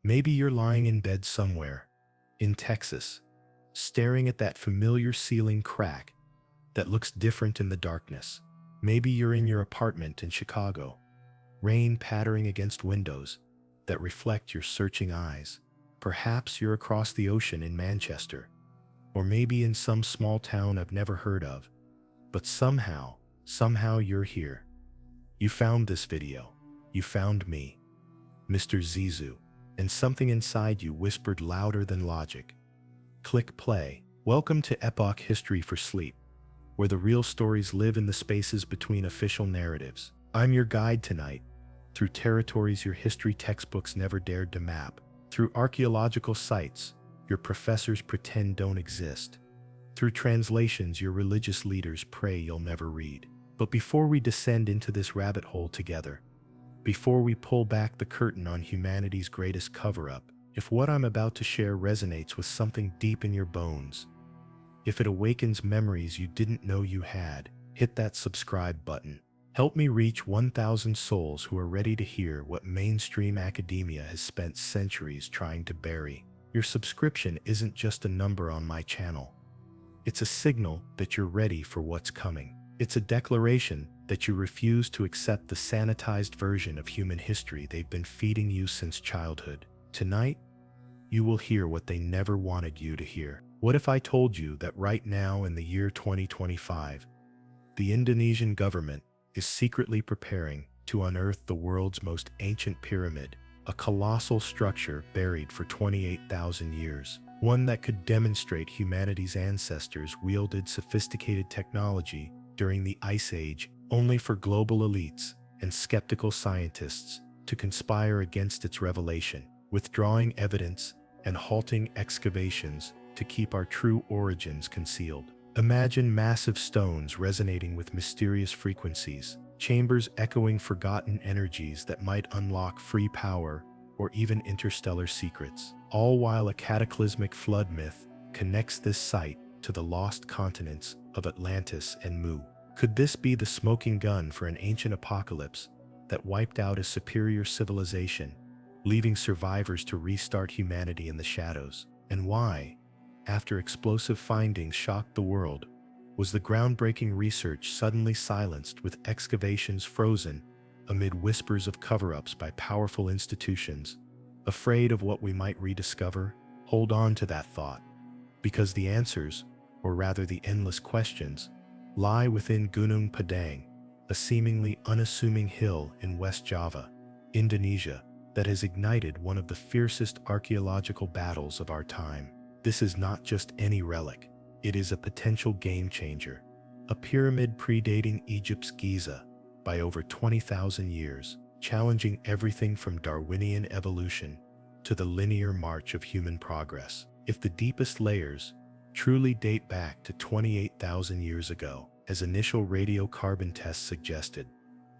Maybe you're lying in bed somewhere, in Texas, staring at that familiar ceiling crack that looks different in the darkness. Maybe you're in your apartment in Chicago, rain pattering against windows that reflect your searching eyes. Perhaps you're across the ocean in Manchester, or maybe in some small town I've never heard of. But somehow you're here. You found this video. You found me, Mr. Zizou, and something inside you whispered louder than logic. Click play. Welcome to Epoch History for Sleep, where the real stories live in the spaces between official narratives. I'm your guide tonight, through territories your history textbooks never dared to map, through archaeological sites your professors pretend don't exist, through translations your religious leaders pray you'll never read. But before we descend into this rabbit hole together, before we pull back the curtain on humanity's greatest cover-up, if what I'm about to share resonates with something deep in your bones, if it awakens memories you didn't know you had, hit that subscribe button. Help me reach 1,000 souls who are ready to hear what mainstream academia has spent centuries trying to bury. Your subscription isn't just a number on my channel. It's a signal that you're ready for what's coming. It's a declaration that you refuse to accept the sanitized version of human history they've been feeding you since childhood. Tonight, you will hear what they never wanted you to hear. What if I told you that right now in the year 2025, the Indonesian government is secretly preparing to unearth the world's most ancient pyramid, a colossal structure buried for 28,000 years, one that could demonstrate humanity's ancestors wielded sophisticated technology during the Ice Age only for global elites and skeptical scientists to conspire against its revelation, withdrawing evidence and halting excavations to keep our true origins concealed. Imagine massive stones resonating with mysterious frequencies, chambers echoing forgotten energies that might unlock free power or even interstellar secrets, all while a cataclysmic flood myth connects this site to the lost continents of Atlantis and Mu. Could this be the smoking gun for an ancient apocalypse that wiped out a superior civilization, leaving survivors to restart humanity in the shadows? And why, after explosive findings shocked the world, was the groundbreaking research suddenly silenced with excavations frozen amid whispers of cover-ups by powerful institutions? Afraid of what we might rediscover? Hold on to that thought, because the answers, or rather the endless questions, lie within Gunung Padang, a seemingly unassuming hill in West Java, Indonesia, that has ignited one of the fiercest archaeological battles of our time. This is not just any relic, it is a potential game changer, a pyramid predating Egypt's Giza by over 20,000 years, challenging everything from Darwinian evolution to the linear march of human progress. If the deepest layers truly date back to 28,000 years ago, as initial radiocarbon tests suggested,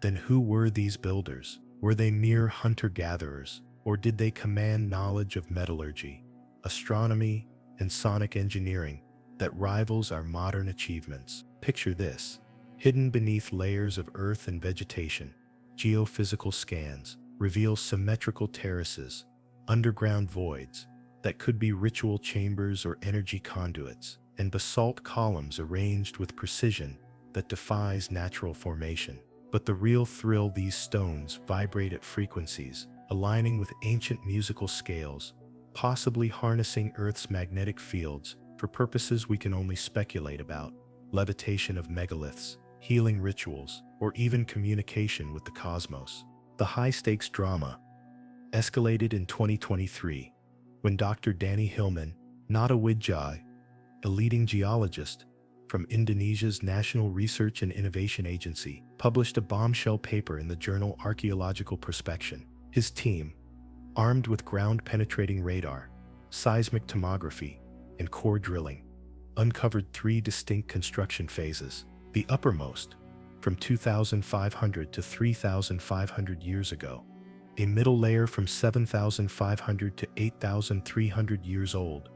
then who were these builders? Were they mere hunter-gatherers, or did they command knowledge of metallurgy, astronomy, and sonic engineering that rivals our modern achievements? Picture this: hidden beneath layers of earth and vegetation, geophysical scans reveal symmetrical terraces, underground voids that could be ritual chambers or energy conduits, and basalt columns arranged with precision that defies natural formation. But the real thrill: these stones vibrate at frequencies aligning with ancient musical scales, possibly harnessing Earth's magnetic fields for purposes we can only speculate about: levitation of megaliths, healing rituals, or even communication with the cosmos. The high-stakes drama escalated in 2023 when Dr. Danny Hillman, not a Wijai, a leading geologist from Indonesia's National Research and Innovation Agency, published a bombshell paper in the journal Archaeological Prospection. His team, armed with ground-penetrating radar, seismic tomography, and core drilling, uncovered three distinct construction phases. The uppermost, from 2,500 to 3,500 years ago, a middle layer from 7,500 to 8,300 years old,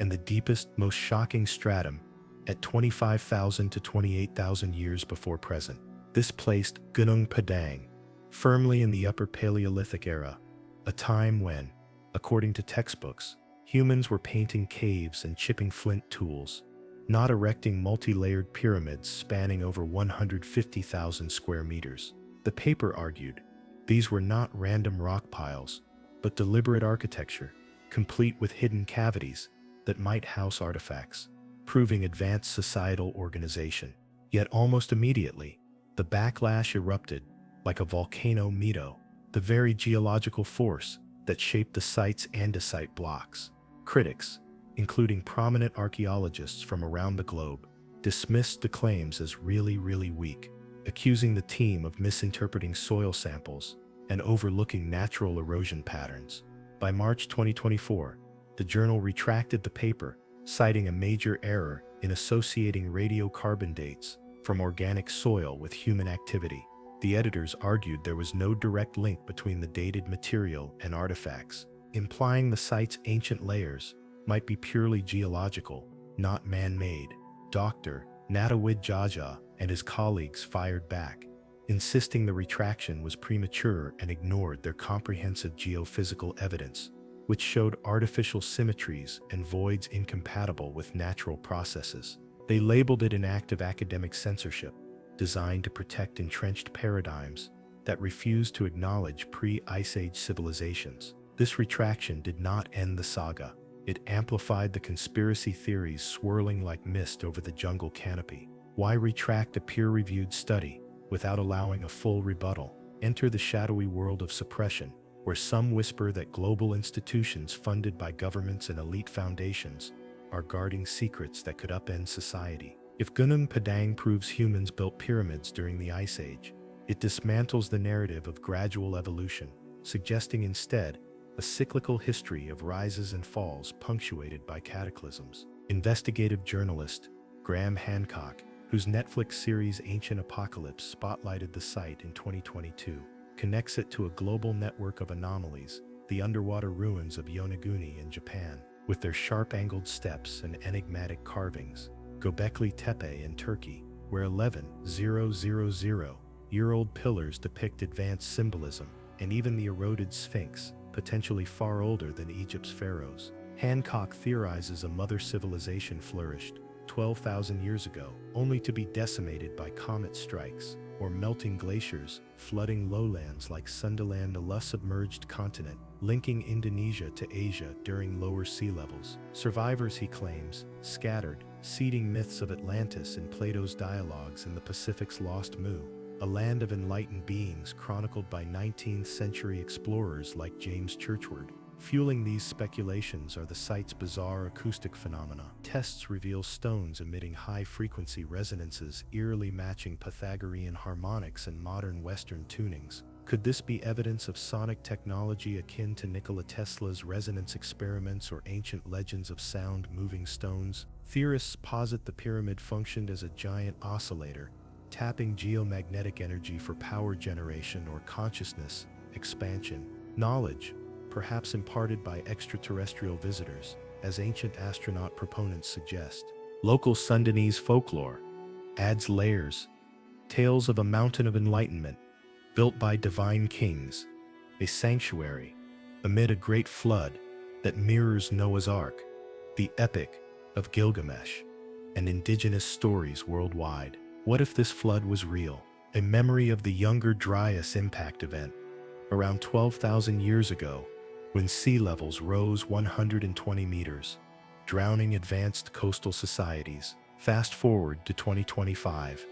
and the deepest, most shocking stratum at 25,000 to 28,000 years before present. This placed Gunung Padang firmly in the Upper Paleolithic era, a time when, According to textbooks, humans were painting caves and chipping flint tools, not erecting multi-layered pyramids spanning over 150,000 square meters. The paper argued these were not random rock piles, but deliberate architecture, complete with hidden cavities that might house artifacts, proving advanced societal organization. Yet almost immediately, the backlash erupted like a volcano mito, the very geological force that shaped the site's andesite blocks. Critics, including prominent archaeologists from around the globe, dismissed the claims as really weak, accusing the team of misinterpreting soil samples and overlooking natural erosion patterns. By March 2024, the journal retracted the paper, citing a major error in associating radiocarbon dates from organic soil with human activity. The editors argued there was no direct link between the dated material and artifacts, implying the site's ancient layers might be purely geological, not man-made. Dr. Natawid Jaja and his colleagues fired back, insisting the retraction was premature and ignored their comprehensive geophysical evidence, which showed artificial symmetries and voids incompatible with natural processes. They labeled it an act of academic censorship, designed to protect entrenched paradigms that refuse to acknowledge pre-Ice Age civilizations. This retraction did not end the saga. It amplified the conspiracy theories swirling like mist over the jungle canopy. Why retract a peer-reviewed study without allowing a full rebuttal? Enter the shadowy world of suppression, where some whisper that global institutions funded by governments and elite foundations are guarding secrets that could upend society. If Gunung Padang proves humans built pyramids during the Ice Age, it dismantles the narrative of gradual evolution, suggesting instead a cyclical history of rises and falls punctuated by cataclysms. Investigative journalist Graham Hancock, whose Netflix series Ancient Apocalypse spotlighted the site in 2022, connects it to a global network of anomalies, the underwater ruins of Yonaguni in Japan, with their sharp-angled steps and enigmatic carvings, Göbekli Tepe in Turkey, where 11,000-year-old pillars depict advanced symbolism, and even the eroded Sphinx, potentially far older than Egypt's pharaohs. Hancock theorizes a mother civilization flourished 12,000 years ago, only to be decimated by comet strikes or melting glaciers, flooding lowlands like Sundaland, a submerged continent linking Indonesia to Asia during lower sea levels. Survivors, he claims, scattered, seeding myths of Atlantis in Plato's dialogues and the Pacific's lost Mu, a land of enlightened beings chronicled by 19th century explorers like James Churchward. Fueling these speculations are the site's bizarre acoustic phenomena. Tests reveal stones emitting high-frequency resonances eerily matching Pythagorean harmonics and modern Western tunings. Could this be evidence of sonic technology akin to Nikola Tesla's resonance experiments or ancient legends of sound-moving stones? Theorists posit the pyramid functioned as a giant oscillator, tapping geomagnetic energy for power generation or consciousness expansion. Knowledge, perhaps imparted by extraterrestrial visitors, as ancient astronaut proponents suggest. Local Sundanese folklore adds layers, tales of a mountain of enlightenment, built by divine kings, a sanctuary amid a great flood that mirrors Noah's Ark, the epic of Gilgamesh, and indigenous stories worldwide. What if this flood was real, a memory of the Younger Dryas impact event, around 12,000 years ago, when sea levels rose 120 meters, drowning advanced coastal societies? Fast forward to 2025,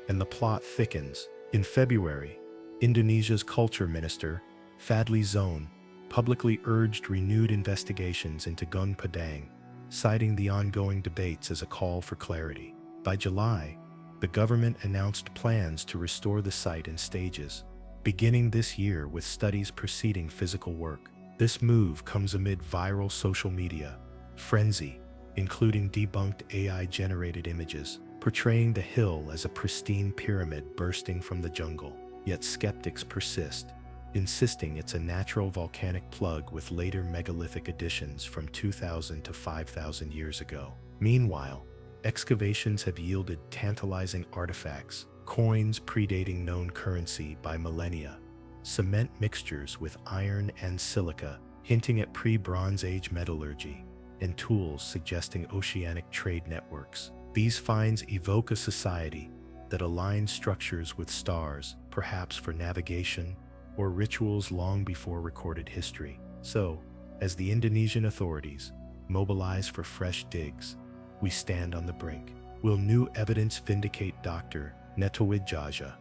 and the plot thickens. In February, Indonesia's culture minister, Fadli Zon, publicly urged renewed investigations into Gunung Padang, citing the ongoing debates as a call for clarity. By July, the government announced plans to restore the site in stages, beginning this year with studies preceding physical work. This move comes amid viral social media frenzy, including debunked AI-generated images, portraying the hill as a pristine pyramid bursting from the jungle. Yet skeptics persist, insisting it's a natural volcanic plug with later megalithic additions from 2,000 to 5,000 years ago. Meanwhile, excavations have yielded tantalizing artifacts, coins predating known currency by millennia, cement mixtures with iron and silica, hinting at pre-Bronze Age metallurgy, and tools suggesting oceanic trade networks. These finds evoke a society that aligns structures with stars, perhaps for navigation or rituals long before recorded history. So, as the Indonesian authorities mobilize for fresh digs, we stand on the brink. Will new evidence vindicate Dr. Netowijaja,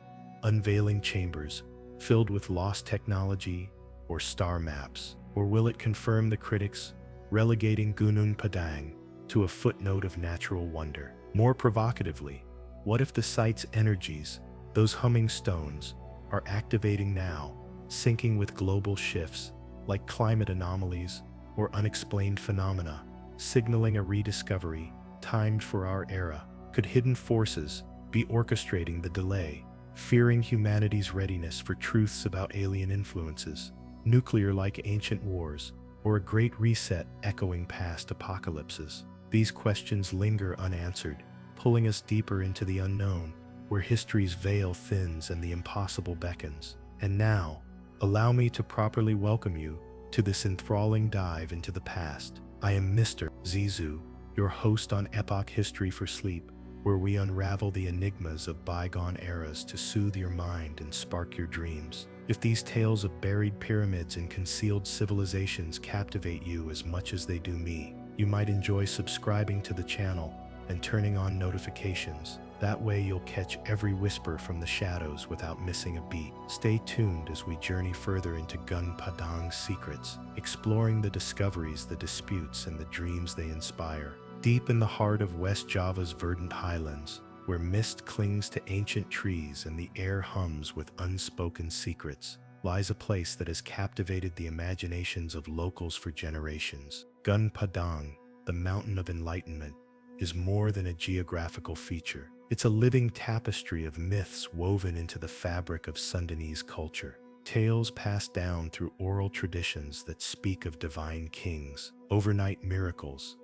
unveiling chambers filled with lost technology or star maps? Or will it confirm the critics, relegating Gunung Padang to a footnote of natural wonder? More provocatively, what if the site's energies, those humming stones, are activating now, syncing with global shifts like climate anomalies or unexplained phenomena, signaling a rediscovery timed for our era? Could hidden forces be orchestrating the delay, fearing humanity's readiness for truths about alien influences, nuclear-like ancient wars, or a great reset echoing past apocalypses? These questions linger unanswered, pulling us deeper into the unknown, where history's veil thins and the impossible beckons. And now, allow me to properly welcome you to this enthralling dive into the past. I am Mr. Zizu, your host on Epoch History for Sleep, where we unravel the enigmas of bygone eras to soothe your mind and spark your dreams. If these tales of buried pyramids and concealed civilizations captivate you as much as they do me, you might enjoy subscribing to the channel and turning on notifications. That way you'll catch every whisper from the shadows without missing a beat. Stay tuned as we journey further into Gunung Padang's secrets, exploring the discoveries, the disputes, and the dreams they inspire. Deep in the heart of West Java's verdant highlands, where mist clings to ancient trees and the air hums with unspoken secrets, lies a place that has captivated the imaginations of locals for generations. Gunung Padang, the mountain of enlightenment, is more than a geographical feature. It's a living tapestry of myths woven into the fabric of Sundanese culture. Tales passed down through oral traditions that speak of divine kings, overnight miracles,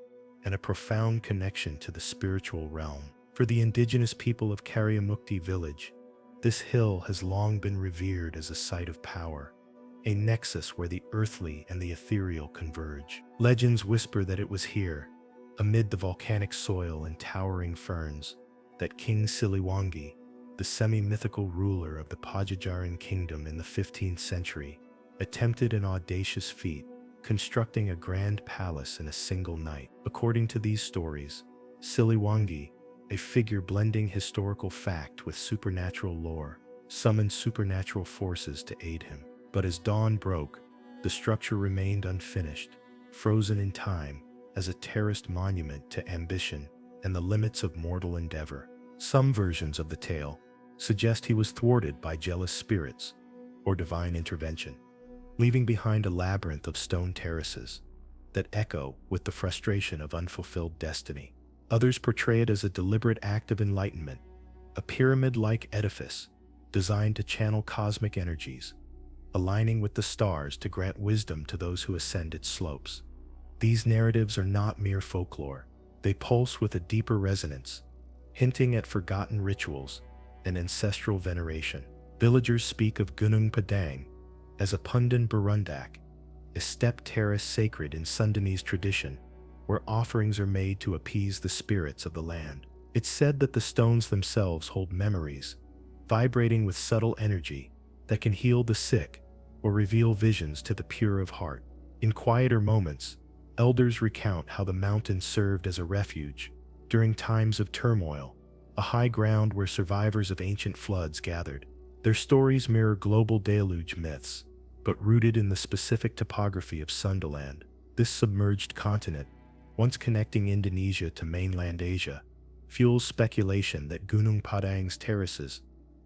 and a profound connection to the spiritual realm. For the indigenous people of Karyamukti village, this hill has long been revered as a site of power, a nexus where the earthly and the ethereal converge. Legends whisper that it was here, amid the volcanic soil and towering ferns, that King Siliwangi, the semi-mythical ruler of the Pajajaran kingdom in the 15th century, attempted an audacious feat, constructing a grand palace in a single night. According to these stories, Siliwangi, a figure blending historical fact with supernatural lore, summoned supernatural forces to aid him. But as dawn broke, the structure remained unfinished, frozen in time as a terraced monument to ambition and the limits of mortal endeavor. Some versions of the tale suggest he was thwarted by jealous spirits or divine intervention, leaving behind a labyrinth of stone terraces that echo with the frustration of unfulfilled destiny. Others portray it as a deliberate act of enlightenment, a pyramid-like edifice designed to channel cosmic energies, aligning with the stars to grant wisdom to those who ascend its slopes. These narratives are not mere folklore. They pulse with a deeper resonance, hinting at forgotten rituals and ancestral veneration. Villagers speak of Gunung Padang as a Pundan Berundak, a step terrace sacred in Sundanese tradition, where offerings are made to appease the spirits of the land. It's said that the stones themselves hold memories, vibrating with subtle energy that can heal the sick or reveal visions to the pure of heart. In quieter moments, elders recount how the mountain served as a refuge during times of turmoil, a high ground where survivors of ancient floods gathered. Their stories mirror global deluge myths, but rooted in the specific topography of Sundaland. This submerged continent, once connecting Indonesia to mainland Asia, fuels speculation that Gunung Padang's terraces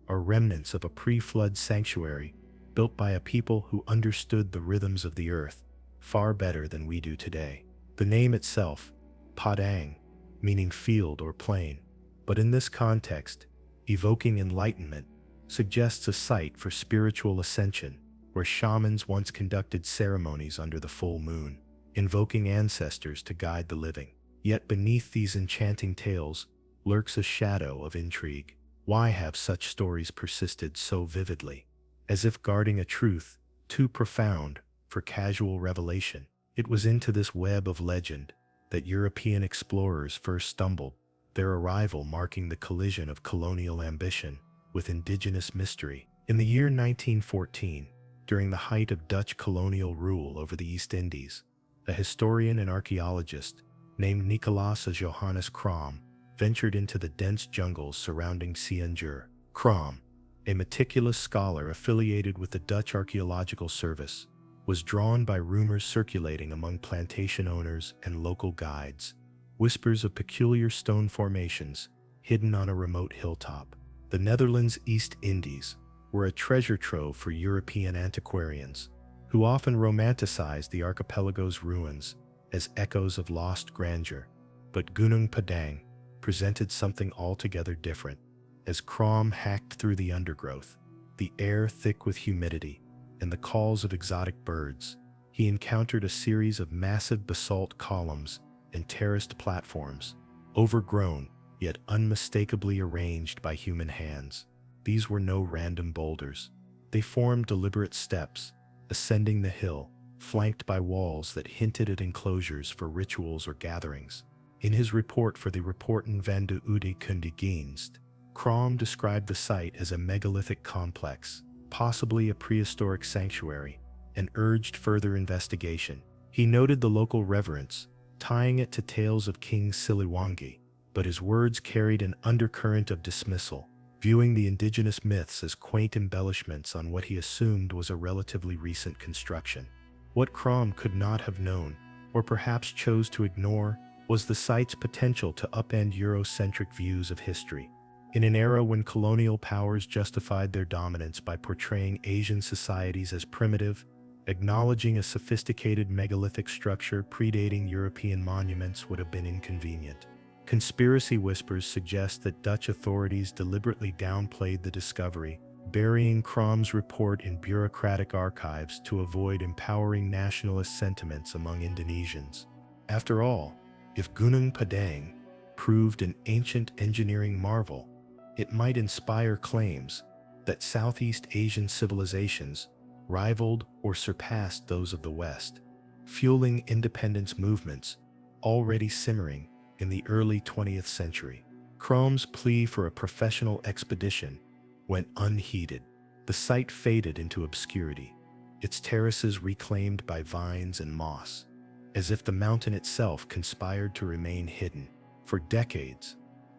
are remnants of a pre-flood sanctuary built by a people who understood the rhythms of the earth far better than we do today. The name itself, Padang, meaning field or plain, but in this context, evoking enlightenment, suggests a site for spiritual ascension where shamans once conducted ceremonies under the full moon, invoking ancestors to guide the living. Yet beneath these enchanting tales lurks a shadow of intrigue. Why have such stories persisted so vividly, as if guarding a truth too profound for casual revelation. It was into this web of legend that European explorers first stumbled, their arrival marking the collision of colonial ambition with indigenous mystery. In the year 1914, during the height of Dutch colonial rule over the East Indies, a historian and archaeologist named Nicolaas Johannes Crom ventured into the dense jungles surrounding Cianjur. Crom, a meticulous scholar affiliated with the Dutch Archaeological Service, was drawn by rumors circulating among plantation owners and local guides, whispers of peculiar stone formations hidden on a remote hilltop. The Netherlands' East Indies were a treasure trove for European antiquarians, who often romanticized the archipelago's ruins as echoes of lost grandeur. But Gunung Padang presented something altogether different. As Crom hacked through the undergrowth, the air thick with humidity and the calls of exotic birds, he encountered a series of massive basalt columns and terraced platforms, overgrown yet unmistakably arranged by human hands. These were no random boulders. They formed deliberate steps, ascending the hill, flanked by walls that hinted at enclosures for rituals or gatherings. In his report for the Rapporten van de Oude Kundigdienst, Crom described the site as a megalithic complex, possibly a prehistoric sanctuary, and urged further investigation. He noted the local reverence, tying it to tales of King Siliwangi, but his words carried an undercurrent of dismissal, viewing the indigenous myths as quaint embellishments on what he assumed was a relatively recent construction. What Crom could not have known, or perhaps chose to ignore, was the site's potential to upend Eurocentric views of history. In an era when colonial powers justified their dominance by portraying Asian societies as primitive, acknowledging a sophisticated megalithic structure predating European monuments would have been inconvenient. Conspiracy whispers suggest that Dutch authorities deliberately downplayed the discovery, burying Crom's report in bureaucratic archives to avoid empowering nationalist sentiments among Indonesians. After all, if Gunung Padang proved an ancient engineering marvel, it might inspire claims that Southeast Asian civilizations rivaled or surpassed those of the West, fueling independence movements already simmering in the early 20th century. Crom's plea for a professional expedition went unheeded. The site faded into obscurity, its terraces reclaimed by vines and moss, as if the mountain itself conspired to remain hidden. For decades,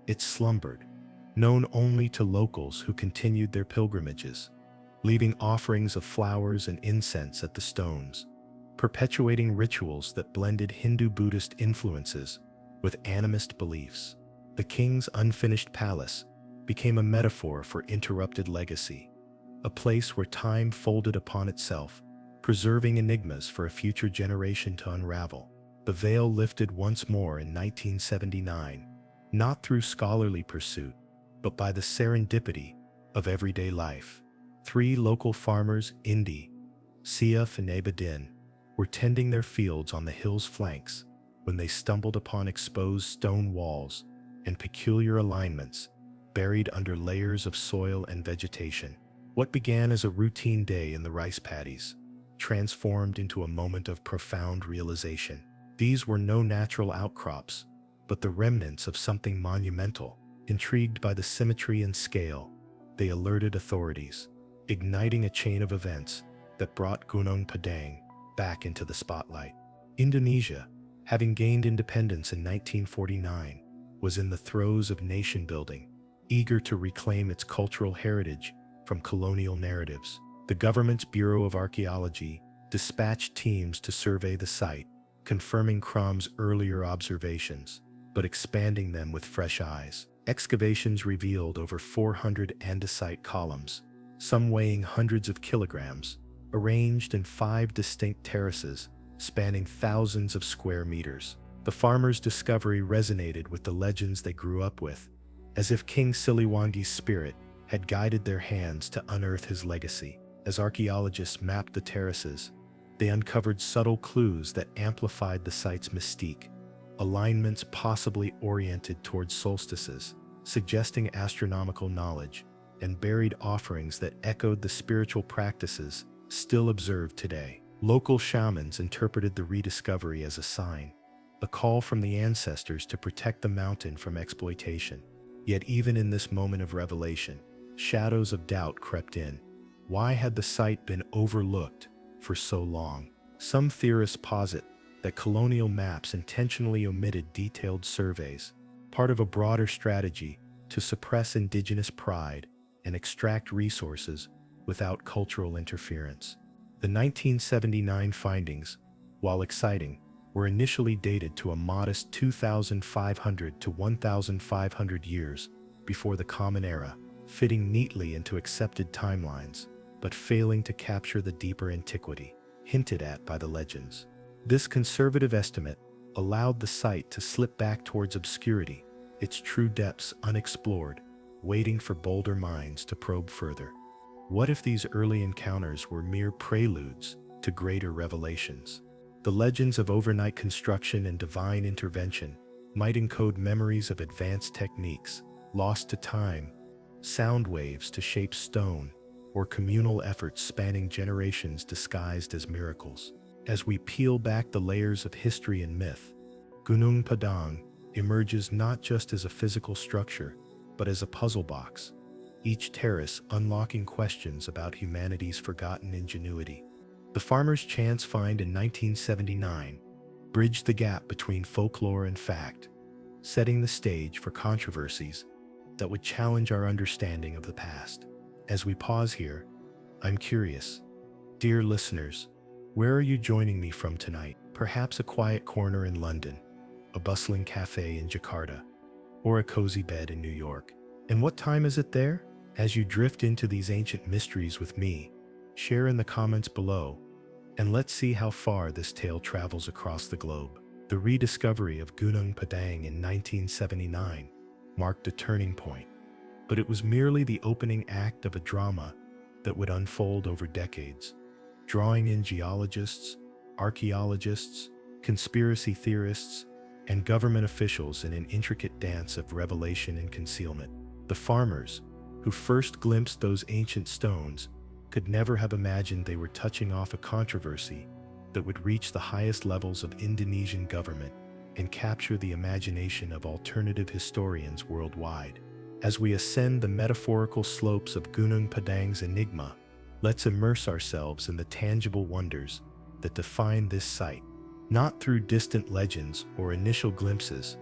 it slumbered, known only to locals who continued their pilgrimages, leaving offerings of flowers and incense at the stones, perpetuating rituals that blended Hindu-Buddhist influences with animist beliefs. The king's unfinished palace became a metaphor for interrupted legacy, a place where time folded upon itself, preserving enigmas for a future generation to unravel. The veil lifted once more in 1979, not through scholarly pursuit, but by the serendipity of everyday life. 3 local farmers, Indi, Siaf and Abedin, were tending their fields on the hill's flanks when they stumbled upon exposed stone walls and peculiar alignments buried under layers of soil and vegetation. What began as a routine day in the rice paddies transformed into a moment of profound realization. These were no natural outcrops, but the remnants of something monumental. Intrigued by the symmetry and scale, they alerted authorities, igniting a chain of events that brought Gunung Padang back into the spotlight. Indonesia, having gained independence in 1949, was in the throes of nation building, eager to reclaim its cultural heritage from colonial narratives. The government's Bureau of Archaeology dispatched teams to survey the site, confirming Crom's earlier observations, but expanding them with fresh eyes. Excavations revealed over 400 andesite columns, some weighing hundreds of kilograms, arranged in 5 distinct terraces spanning thousands of square meters. The farmers' discovery resonated with the legends they grew up with, as if King Siliwangi's spirit had guided their hands to unearth his legacy. As archaeologists mapped the terraces, they uncovered subtle clues that amplified the site's mystique, alignments possibly oriented towards solstices, suggesting astronomical knowledge, and buried offerings that echoed the spiritual practices still observed today. Local shamans interpreted the rediscovery as a sign, a call from the ancestors to protect the mountain from exploitation. Yet even in this moment of revelation, shadows of doubt crept in. Why had the site been overlooked for so long? Some theorists posit that colonial maps intentionally omitted detailed surveys, part of a broader strategy to suppress indigenous pride and extract resources without cultural interference. The 1979 findings, while exciting, were initially dated to a modest 2,500 to 1,500 years before the Common Era, fitting neatly into accepted timelines, but failing to capture the deeper antiquity hinted at by the legends. This conservative estimate allowed the site to slip back towards obscurity, its true depths unexplored, waiting for bolder minds to probe further. What if these early encounters were mere preludes to greater revelations? The legends of overnight construction and divine intervention might encode memories of advanced techniques lost to time, sound waves to shape stone, or communal efforts spanning generations disguised as miracles. As we peel back the layers of history and myth, Gunung Padang emerges not just as a physical structure, but as a puzzle box, each terrace unlocking questions about humanity's forgotten ingenuity. The farmer's chance find in 1979 bridged the gap between folklore and fact, setting the stage for controversies that would challenge our understanding of the past. As we pause here, I'm curious. Dear listeners, where are you joining me from tonight? Perhaps a quiet corner in London, a bustling cafe in Jakarta, or a cozy bed in New York. And what time is it there? As you drift into these ancient mysteries with me, share in the comments below, and let's see how far this tale travels across the globe. The rediscovery of Gunung Padang in 1979 marked a turning point, but it was merely the opening act of a drama that would unfold over decades, drawing in geologists, archaeologists, conspiracy theorists, and government officials in an intricate dance of revelation and concealment. The farmers, who first glimpsed those ancient stones, could never have imagined they were touching off a controversy that would reach the highest levels of Indonesian government and capture the imagination of alternative historians worldwide. As we ascend the metaphorical slopes of Gunung Padang's enigma, let's immerse ourselves in the tangible wonders that define this site, not through distant legends or initial glimpses,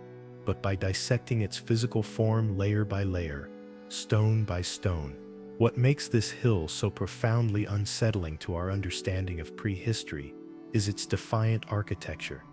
but by dissecting its physical form layer by layer, stone by stone. What makes this hill so profoundly unsettling to our understanding of prehistory is its defiant architecture,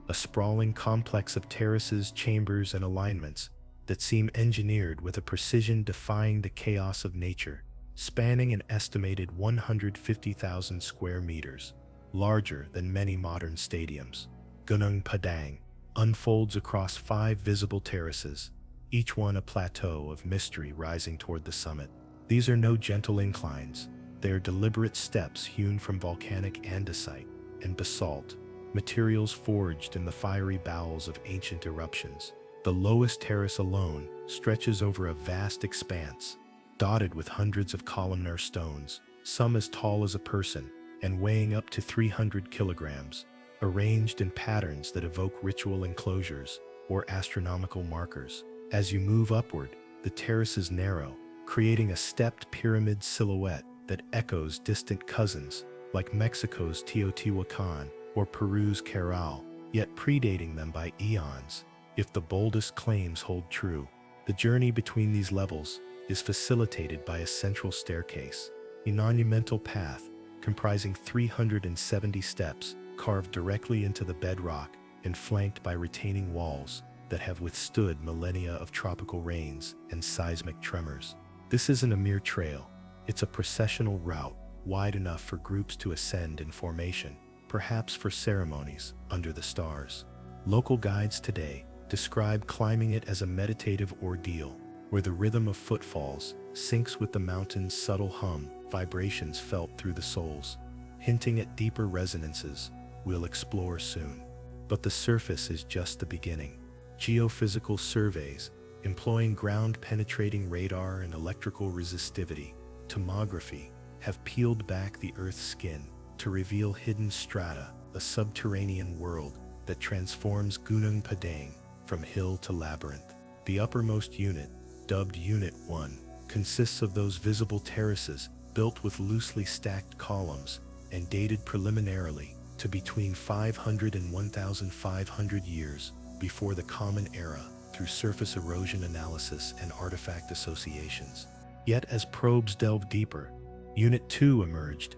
a sprawling complex of terraces, chambers, and alignments that seem engineered with a precision defying the chaos of nature, spanning an estimated 150,000 square meters, larger than many modern stadiums. Gunung Padang unfolds across 5 visible terraces, each one a plateau of mystery rising toward the summit. These are no gentle inclines, they are deliberate steps hewn from volcanic andesite and basalt, materials forged in the fiery bowels of ancient eruptions. The lowest terrace alone stretches over a vast expanse, dotted with hundreds of columnar stones, some as tall as a person and weighing up to 300 kilograms, arranged in patterns that evoke ritual enclosures or astronomical markers. As you move upward, the terraces narrow, creating a stepped pyramid silhouette that echoes distant cousins like Mexico's Teotihuacan or Peru's Caral, yet predating them by eons. If the boldest claims hold true, the journey between these levels is facilitated by a central staircase, a monumental path comprising 370 steps carved directly into the bedrock and flanked by retaining walls that have withstood millennia of tropical rains and seismic tremors. This isn't a mere trail, it's a processional route wide enough for groups to ascend in formation, perhaps for ceremonies under the stars. Local guides today describe climbing it as a meditative ordeal, where the rhythm of footfalls syncs with the mountain's subtle hum, vibrations felt through the soles, hinting at deeper resonances we'll explore soon. But the surface is just the beginning. Geophysical surveys, employing ground-penetrating radar and electrical resistivity, tomography, have peeled back the Earth's skin to reveal hidden strata, a subterranean world that transforms Gunung Padang from hill to labyrinth. The uppermost unit, dubbed Unit 1, consists of those visible terraces built with loosely stacked columns and dated preliminarily to between 500 and 1,500 years before the Common Era through surface erosion analysis and artifact associations. Yet as probes delved deeper, Unit 2 emerged,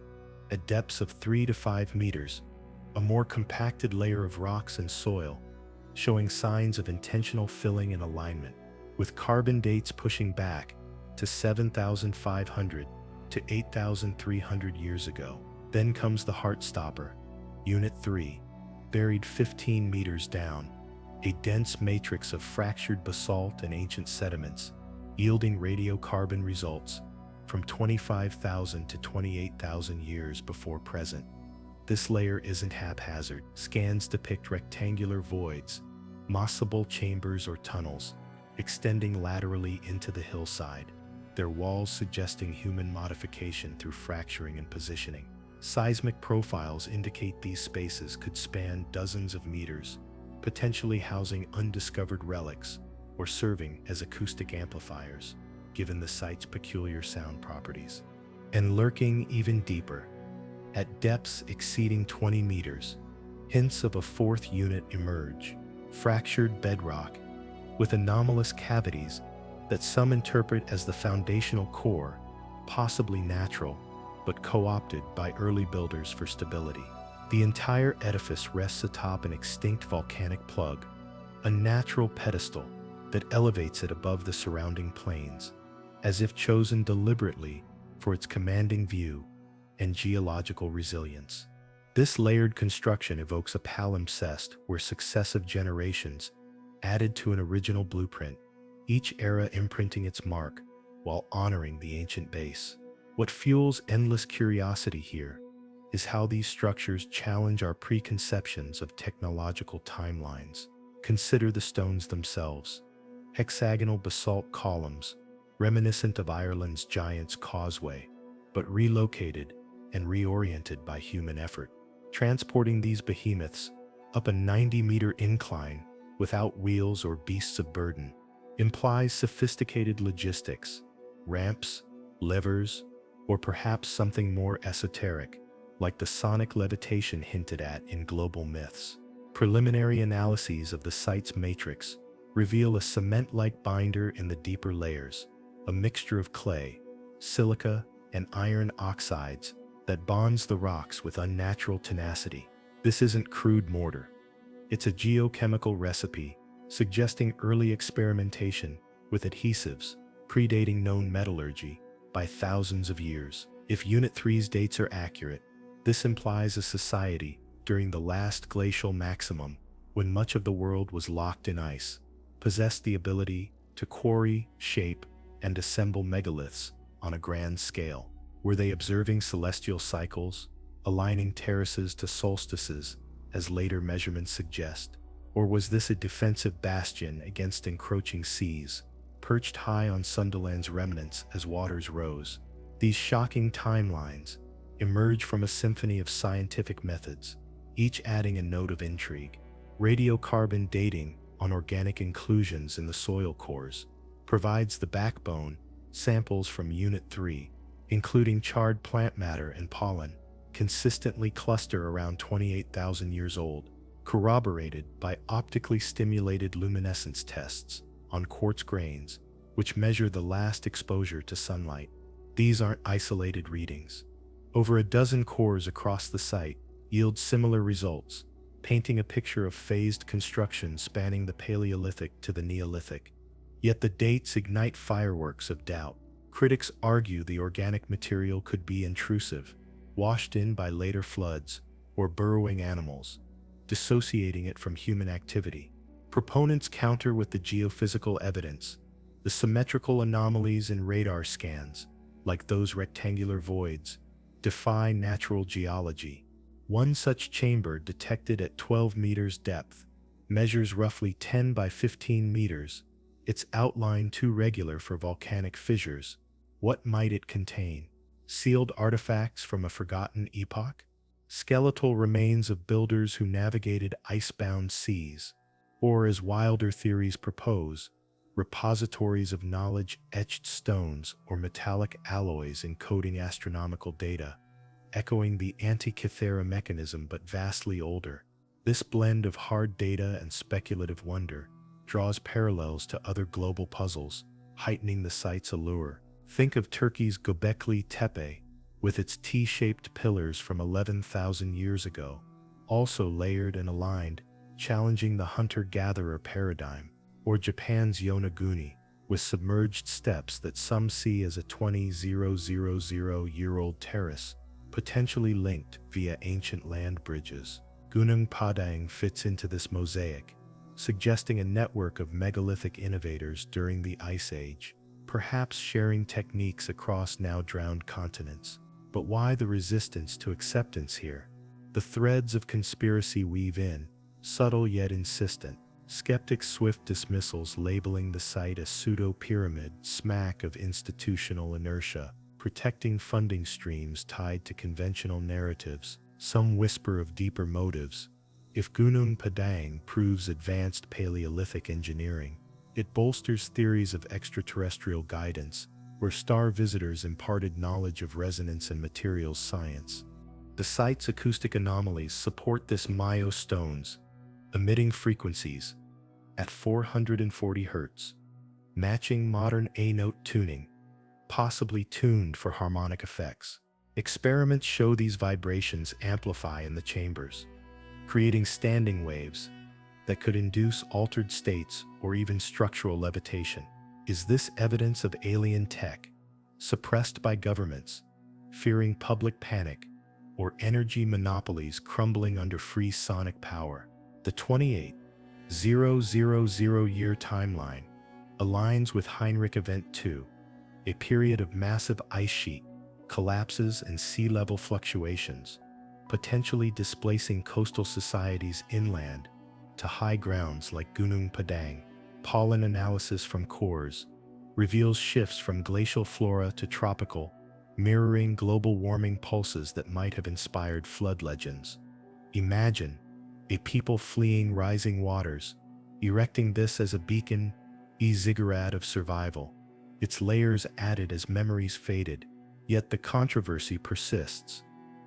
at depths of 3 to 5 meters, a more compacted layer of rocks and soil, showing signs of intentional filling and alignment, with carbon dates pushing back to 7,500 to 8,300 years ago. Then comes the heartstopper, Unit 3, buried 15 meters down, a dense matrix of fractured basalt and ancient sediments, yielding radiocarbon results from 25,000 to 28,000 years before present. This layer isn't haphazard. Scans depict rectangular voids, mossable chambers or tunnels, extending laterally into the hillside, their walls suggesting human modification through fracturing and positioning. Seismic profiles indicate these spaces could span dozens of meters, potentially housing undiscovered relics or serving as acoustic amplifiers, given the site's peculiar sound properties. And lurking even deeper, at depths exceeding 20 meters, hints of a fourth unit emerge, fractured bedrock with anomalous cavities that some interpret as the foundational core, possibly natural, but co-opted by early builders for stability. The entire edifice rests atop an extinct volcanic plug, a natural pedestal that elevates it above the surrounding plains, as if chosen deliberately for its commanding view and geological resilience. This layered construction evokes a palimpsest where successive generations added to an original blueprint, each era imprinting its mark while honoring the ancient base. What fuels endless curiosity here is how these structures challenge our preconceptions of technological timelines. Consider the stones themselves, hexagonal basalt columns, reminiscent of Ireland's Giant's Causeway, but relocated and reoriented by human effort. Transporting these behemoths up a 90-meter incline without wheels or beasts of burden implies sophisticated logistics, ramps, levers, or perhaps something more esoteric, like the sonic levitation hinted at in global myths. Preliminary analyses of the site's matrix reveal a cement-like binder in the deeper layers, a mixture of clay, silica, and iron oxides that bonds the rocks with unnatural tenacity. This isn't crude mortar. It's a geochemical recipe suggesting early experimentation with adhesives predating known metallurgy by thousands of years. If Unit 3's dates are accurate, this implies a society during the last glacial maximum, when much of the world was locked in ice, possessed the ability to quarry, shape, and assemble megaliths on a grand scale. Were they observing celestial cycles, aligning terraces to solstices, as later measurements suggest? Or was this a defensive bastion against encroaching seas, perched high on Sunderland's remnants as waters rose? These shocking timelines emerge from a symphony of scientific methods, each adding a note of intrigue. Radiocarbon dating on organic inclusions in the soil cores provides the backbone. Samples from Unit 3, including charred plant matter and pollen, consistently cluster around 28,000 years old, corroborated by optically stimulated luminescence tests on quartz grains, which measure the last exposure to sunlight. These aren't isolated readings. Over a dozen cores across the site yield similar results, painting a picture of phased construction spanning the Paleolithic to the Neolithic. Yet the dates ignite fireworks of doubt. Critics argue the organic material could be intrusive, washed in by later floods or burrowing animals, dissociating it from human activity. Proponents counter with the geophysical evidence, the symmetrical anomalies in radar scans, like those rectangular voids, defy natural geology. One such chamber, detected at 12 meters depth, measures roughly 10 by 15 meters, its outline too regular for volcanic fissures. What might it contain? Sealed artifacts from a forgotten epoch? skeletal remains of builders who navigated icebound seas, or as wilder theories propose, repositories of knowledge-etched stones or metallic alloys encoding astronomical data, echoing the Antikythera mechanism but vastly older. This blend of hard data and speculative wonder draws parallels to other global puzzles, heightening the site's allure. Think of Turkey's Göbekli Tepe, with its T-shaped pillars from 11,000 years ago, also layered and aligned, challenging the hunter-gatherer paradigm, or Japan's Yonaguni, with submerged steps that some see as a 20,000-year-old terrace, potentially linked via ancient land bridges. Gunung Padang fits into this mosaic, suggesting a network of megalithic innovators during the Ice Age, perhaps sharing techniques across now-drowned continents. But why the resistance to acceptance here? The threads of conspiracy weave in, subtle yet insistent. Skeptics' swift dismissals labeling the site a pseudo-pyramid, smack of institutional inertia, protecting funding streams tied to conventional narratives. Some whisper of deeper motives. If Gunung Padang proves advanced Paleolithic engineering, it bolsters theories of extraterrestrial guidance, where star visitors imparted knowledge of resonance and materials science. The site's acoustic anomalies support this stones, emitting frequencies at 440 Hz, matching modern A-note tuning, possibly tuned for harmonic effects. Experiments show these vibrations amplify in the chambers, creating standing waves that could induce altered states or even structural levitation. Is this evidence of alien tech, suppressed by governments, fearing public panic, or energy monopolies crumbling under free sonic power? The 28,000-year timeline aligns with Heinrich Event 2, a period of massive ice sheet collapses and sea level fluctuations, potentially displacing coastal societies inland to high grounds like Gunung Padang. Pollen analysis from cores reveals shifts from glacial flora to tropical, mirroring global warming pulses that might have inspired flood legends. Imagine a people fleeing rising waters, erecting this as a beacon, ziggurat of survival, its layers added as memories faded. Yet the controversy persists.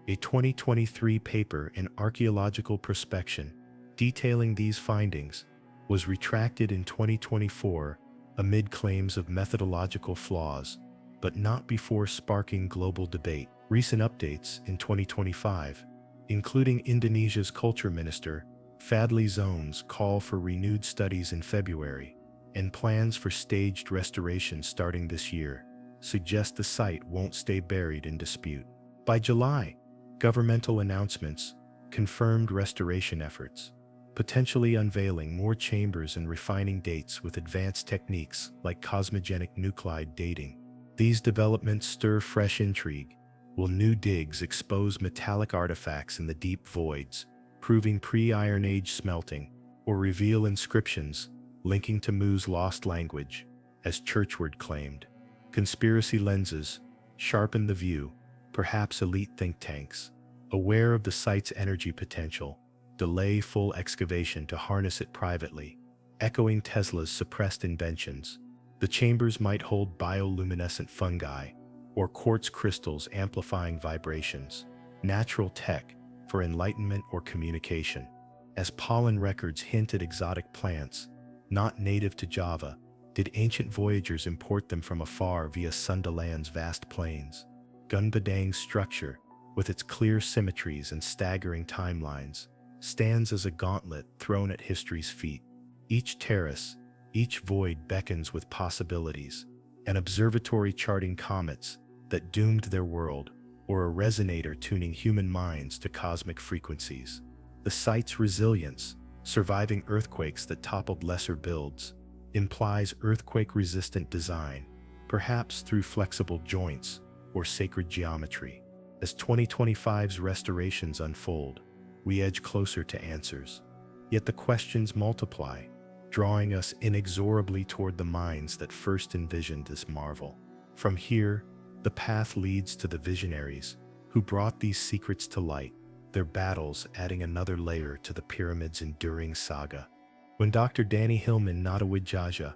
A 2023 paper in Archaeological Prospection detailing these findings was retracted in 2024 amid claims of methodological flaws, but not before sparking global debate. Recent updates in 2025, including Indonesia's culture minister, Fadli Zon's call for renewed studies in February, and plans for staged restoration starting this year, suggest the site won't stay buried in dispute. By July, governmental announcements confirmed restoration efforts, potentially unveiling more chambers and refining dates with advanced techniques like cosmogenic nuclide dating. These developments stir fresh intrigue. Will new digs expose metallic artifacts in the deep voids, proving pre-Iron Age smelting, or reveal inscriptions linking to Mu's lost language, as Churchward claimed? Conspiracy lenses sharpen the view, perhaps elite think tanks, aware of the site's energy potential, delay full excavation to harness it privately, echoing Tesla's suppressed inventions. The chambers might hold bioluminescent fungi, or quartz crystals amplifying vibrations, natural tech for enlightenment or communication. As pollen records hint at exotic plants, not native to Java, did ancient voyagers import them from afar via Sundaland's vast plains? Gunung Padang's structure, with its clear symmetries and staggering timelines, stands as a gauntlet thrown at history's feet. Each terrace, each void beckons with possibilities, an observatory charting comets that doomed their world, or a resonator tuning human minds to cosmic frequencies. The site's resilience, surviving earthquakes that toppled lesser builds, implies earthquake-resistant design, perhaps through flexible joints or sacred geometry. As 2025's restorations unfold, we edge closer to answers. Yet the questions multiply, drawing us inexorably toward the minds that first envisioned this marvel. From here, the path leads to the visionaries who brought these secrets to light, their battles adding another layer to the pyramid's enduring saga. When Dr. Danny Hillman Nadawijaja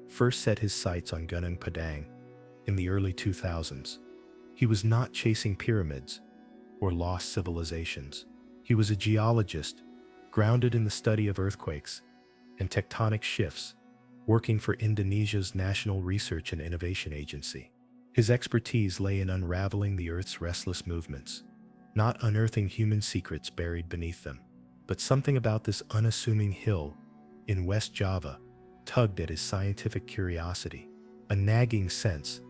first set his sights on Gunung Padang in the early 2000s, he was not chasing pyramids or lost civilizations. He was a geologist, grounded in the study of earthquakes and tectonic shifts, working for Indonesia's National Research and Innovation Agency. His expertise lay in unraveling the Earth's restless movements, not unearthing human secrets buried beneath them. But something about this unassuming hill in West Java tugged at his scientific curiosity, a nagging sense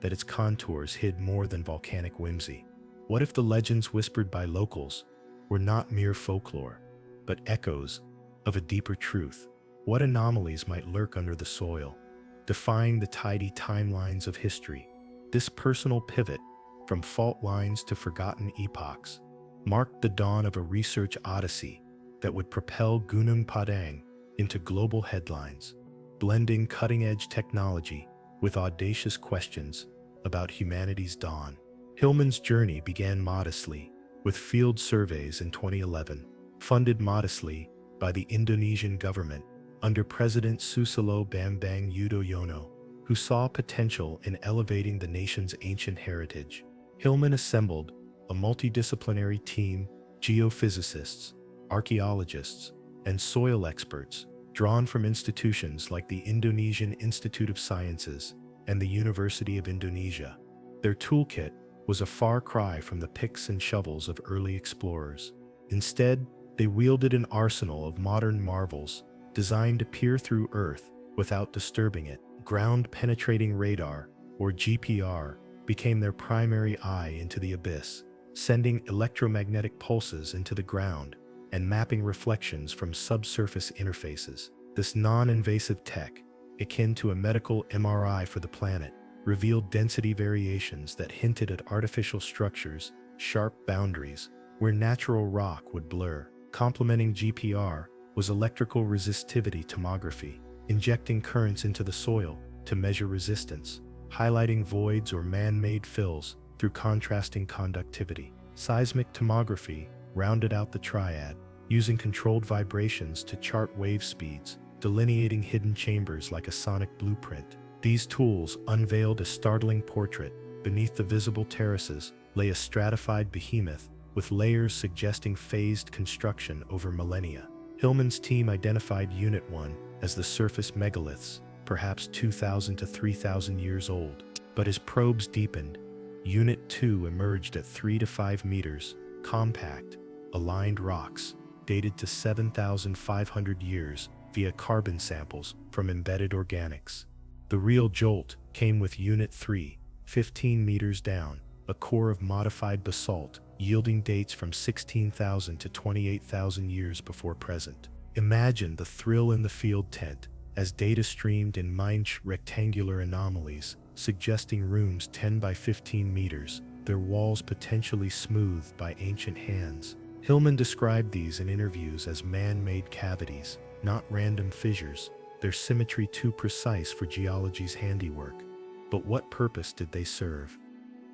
that its contours hid more than volcanic whimsy. What if the legends whispered by locals were not mere folklore, but echoes of a deeper truth? What anomalies might lurk under the soil, defying the tidy timelines of history? This personal pivot from fault lines to forgotten epochs marked the dawn of a research odyssey that would propel Gunung Padang into global headlines, blending cutting-edge technology with audacious questions about humanity's dawn. Hillman's journey began modestly, with field surveys in 2011, funded modestly by the Indonesian government under President Susilo Bambang Yudhoyono, who saw potential in elevating the nation's ancient heritage. Hillman assembled a multidisciplinary team, geophysicists, archaeologists, and soil experts, drawn from institutions like the Indonesian Institute of Sciences and the University of Indonesia. Their toolkit was a far cry from the picks and shovels of early explorers. Instead, they wielded an arsenal of modern marvels designed to peer through Earth without disturbing it. Ground-penetrating radar, or GPR, became their primary eye into the abyss, sending electromagnetic pulses into the ground and mapping reflections from subsurface interfaces. This non-invasive tech, akin to a medical MRI for the planet, revealed density variations that hinted at artificial structures, sharp boundaries, where natural rock would blur. Complementing GPR was electrical resistivity tomography, injecting currents into the soil to measure resistance, highlighting voids or man-made fills through contrasting conductivity. Seismic tomography rounded out the triad, using controlled vibrations to chart wave speeds, delineating hidden chambers like a sonic blueprint. These tools unveiled a startling portrait. Beneath the visible terraces lay a stratified behemoth, with layers suggesting phased construction over millennia. Hillman's team identified Unit 1 as the surface megaliths, perhaps 2,000 to 3,000 years old. But as probes deepened, Unit 2 emerged at 3 to 5 meters, compact, aligned rocks, dated to 7,500 years via carbon samples from embedded organics. The real jolt came with Unit 3, 15 meters down, a core of modified basalt, yielding dates from 16,000 to 28,000 years before present. Imagine the thrill in the field tent as data streamed in minute rectangular anomalies, suggesting rooms 10 by 15 meters, their walls potentially smoothed by ancient hands. Hillman described these in interviews as man-made cavities, not random fissures, their symmetry too precise for geology's handiwork. But what purpose did they serve?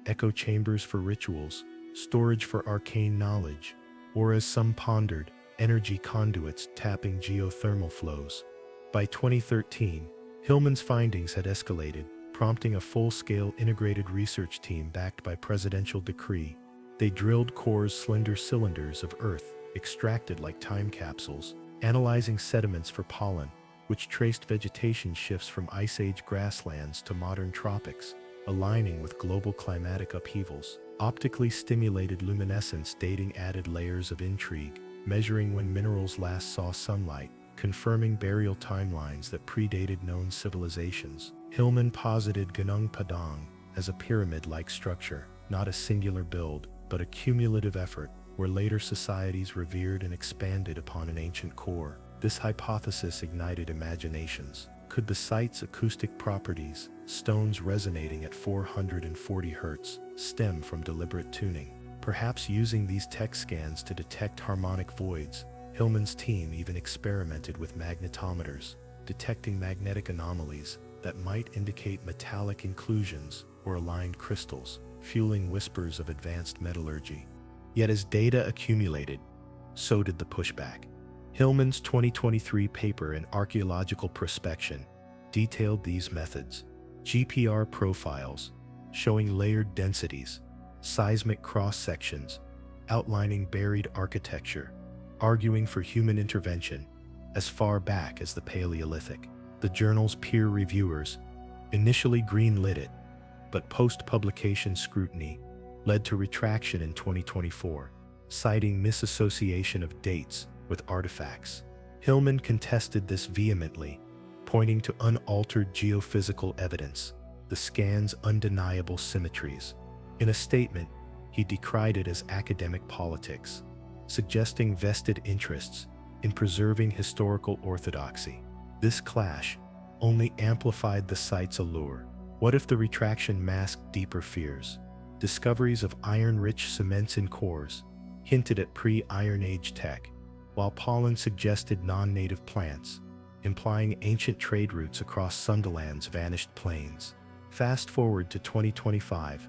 Echo chambers for rituals, storage for arcane knowledge, or, as some pondered, energy conduits tapping geothermal flows? By 2013, Hillman's findings had escalated, prompting a full-scale integrated research team backed by presidential decree. They drilled cores slender cylinders of Earth, extracted like time capsules, analyzing sediments for pollen, which traced vegetation shifts from Ice Age grasslands to modern tropics, aligning with global climatic upheavals. Optically stimulated luminescence dating added layers of intrigue, measuring when minerals last saw sunlight, confirming burial timelines that predated known civilizations. Hillman posited Gunung Padang as a pyramid-like structure, not a singular build, but a cumulative effort where later societies revered and expanded upon an ancient core. This hypothesis ignited imaginations. Could the site's acoustic properties, stones resonating at 440 Hz, stem from deliberate tuning? Perhaps using these tech scans to detect harmonic voids. Hillman's team even experimented with magnetometers, detecting magnetic anomalies that might indicate metallic inclusions or aligned crystals, fueling whispers of advanced metallurgy. Yet as data accumulated, so did the pushback. Hillman's 2023 paper in Archaeological Prospection detailed these methods. GPR profiles, showing layered densities, seismic cross-sections, outlining buried architecture, arguing for human intervention as far back as the Paleolithic. The journal's peer reviewers initially green-lit it, but post-publication scrutiny led to retraction in 2024, citing misassociation of dates with artifacts. Hillman contested this vehemently, pointing to unaltered geophysical evidence, the scan's undeniable symmetries. In a statement, he decried it as academic politics, suggesting vested interests in preserving historical orthodoxy. This clash only amplified the site's allure. What if the retraction masked deeper fears? Discoveries of iron-rich cements in cores hinted at pre-Iron Age tech, while pollen suggested non-native plants, implying ancient trade routes across Sunderland's vanished plains. Fast forward to 2025,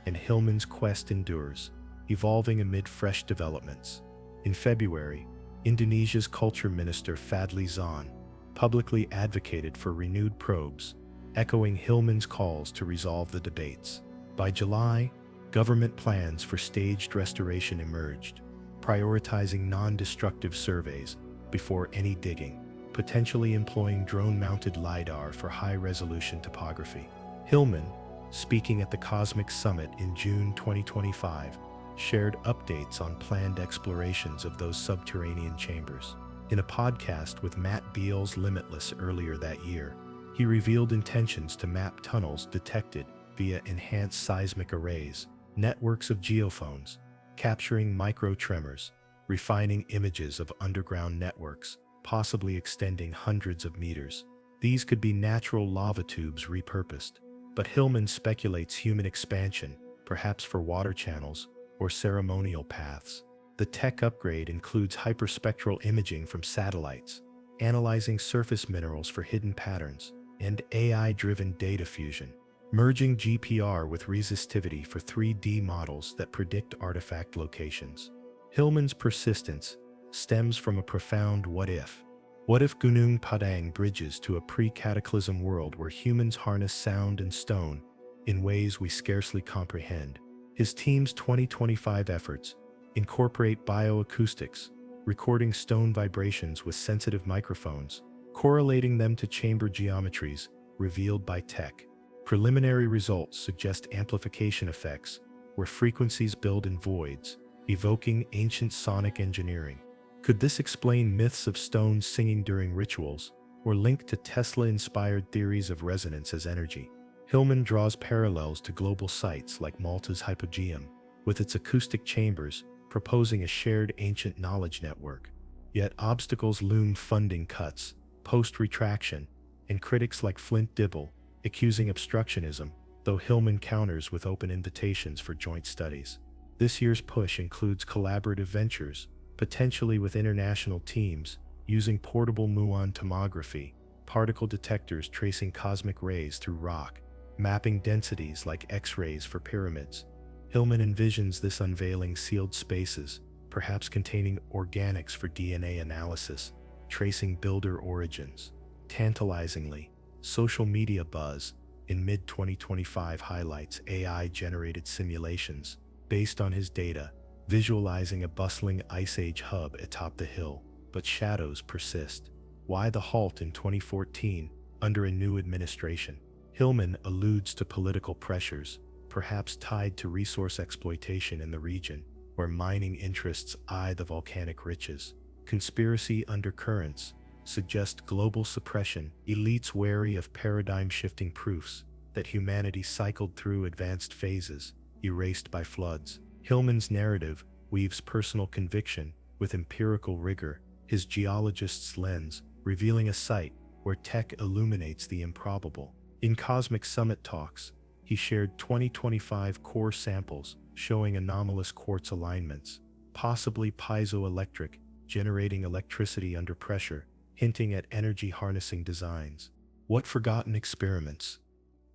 and Hillman's quest endures, evolving amid fresh developments. In February, Indonesia's culture minister Fadli Zon publicly advocated for renewed probes, echoing Hillman's calls to resolve the debates. By July, government plans for staged restoration emerged, prioritizing non-destructive surveys before any digging, potentially employing drone-mounted LiDAR for high-resolution topography. Hillman, speaking at the Cosmic Summit in June 2025, shared updates on planned explorations of those subterranean chambers. In a podcast with Matt Beal's Limitless earlier that year, he revealed intentions to map tunnels detected via enhanced seismic arrays, networks of geophones, capturing micro-tremors, refining images of underground networks, possibly extending hundreds of meters. These could be natural lava tubes repurposed, but Hillman speculates human expansion, perhaps for water channels or ceremonial paths. The tech upgrade includes hyperspectral imaging from satellites, analyzing surface minerals for hidden patterns, and AI-driven data fusion, merging GPR with resistivity for 3D models that predict artifact locations. Hillman's persistence stems from a profound what-if. What if Gunung Padang bridges to a pre-cataclysm world where humans harness sound and stone in ways we scarcely comprehend? His team's 2025 efforts incorporate bioacoustics, recording stone vibrations with sensitive microphones, correlating them to chamber geometries revealed by tech. Preliminary results suggest amplification effects where frequencies build in voids, evoking ancient sonic engineering. Could this explain myths of stones singing during rituals, or link to Tesla-inspired theories of resonance as energy? Hillman draws parallels to global sites like Malta's Hypogeum, with its acoustic chambers, proposing a shared ancient knowledge network. Yet obstacles loom: funding cuts, post-retraction, and critics like Flint Dibble accusing obstructionism, though Hillman counters with open invitations for joint studies. This year's push includes collaborative ventures, potentially with international teams, using portable muon tomography, particle detectors tracing cosmic rays through rock, mapping densities like X-rays for pyramids. Hillman envisions this unveiling sealed spaces, perhaps containing organics for DNA analysis, tracing builder origins. Tantalizingly, social media buzz in mid-2025 highlights AI-generated simulations based on his data, visualizing a bustling Ice Age hub atop the hill, but shadows persist. Why the halt in 2014 under a new administration? Hillman alludes to political pressures, perhaps tied to resource exploitation in the region, where mining interests eye the volcanic riches. Conspiracy undercurrents suggest global suppression, elites wary of paradigm-shifting proofs that humanity cycled through advanced phases, erased by floods. Hillman's narrative weaves personal conviction with empirical rigor, his geologist's lens revealing a site where tech illuminates the improbable. In Cosmic Summit talks, he shared 2025 core samples showing anomalous quartz alignments, possibly piezoelectric, generating electricity under pressure, hinting at energy-harnessing designs. What forgotten experiments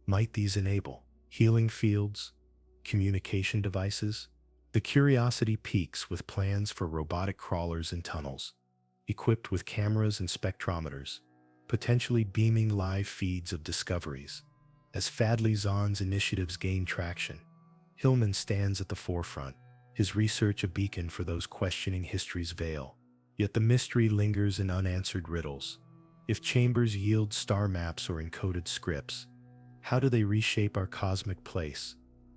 might these enable? Healing fields? Communication devices? The curiosity peaks with plans for robotic crawlers and tunnels, equipped with cameras and spectrometers, potentially beaming live feeds of discoveries. As Fadli Zahn's initiatives gain traction, Hillman stands at the forefront, his research a beacon for those questioning history's veil. Yet the mystery lingers in unanswered riddles. If chambers yield star maps or encoded scripts, how do they reshape our cosmic place?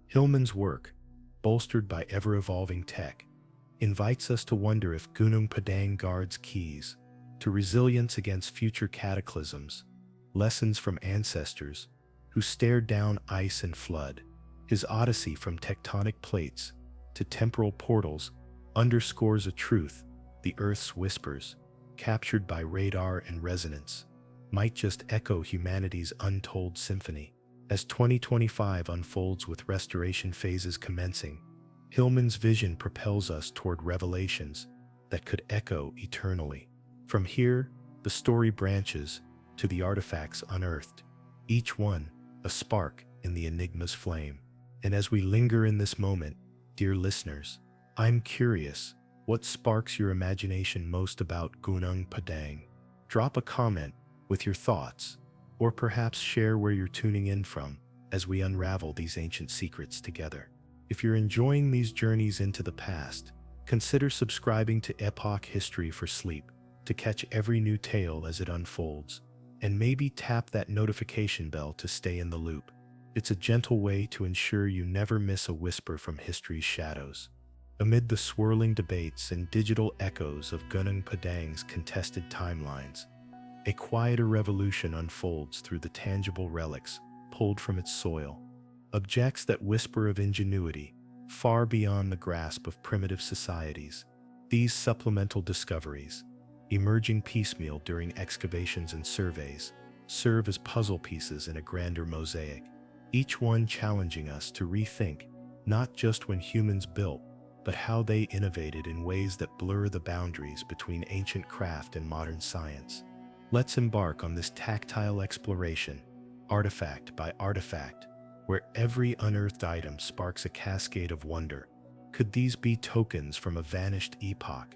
Hillman's work, bolstered by ever-evolving tech, invites us to wonder if Gunung Padang guards keys to resilience against future cataclysms, lessons from ancestors who stared down ice and flood. His odyssey from tectonic plates to temporal portals underscores a truth: the Earth's whispers, captured by radar and resonance, might just echo humanity's untold symphony. As 2025 unfolds with restoration phases commencing, Hillman's vision propels us toward revelations that could echo eternally. From here, the story branches to the artifacts unearthed, each one a spark in the enigma's flame. And as we linger in this moment, dear listeners, I'm curious, what sparks your imagination most about Gunung Padang? Drop a comment with your thoughts, or perhaps share where you're tuning in from as we unravel these ancient secrets together. If you're enjoying these journeys into the past, consider subscribing to Epoch History for Sleep to catch every new tale as it unfolds, and maybe tap that notification bell to stay in the loop. It's a gentle way to ensure you never miss a whisper from history's shadows. Amid the swirling debates and digital echoes of Gunung Padang's contested timelines, a quieter revolution unfolds through the tangible relics pulled from its soil, objects that whisper of ingenuity far beyond the grasp of primitive societies. These supplemental discoveries, emerging piecemeal during excavations and surveys, serve as puzzle pieces in a grander mosaic, each one challenging us to rethink not just when humans built, but how they innovated in ways that blur the boundaries between ancient craft and modern science. Let's embark on this tactile exploration, artifact by artifact, where every unearthed item sparks a cascade of wonder. Could these be tokens from a vanished epoch,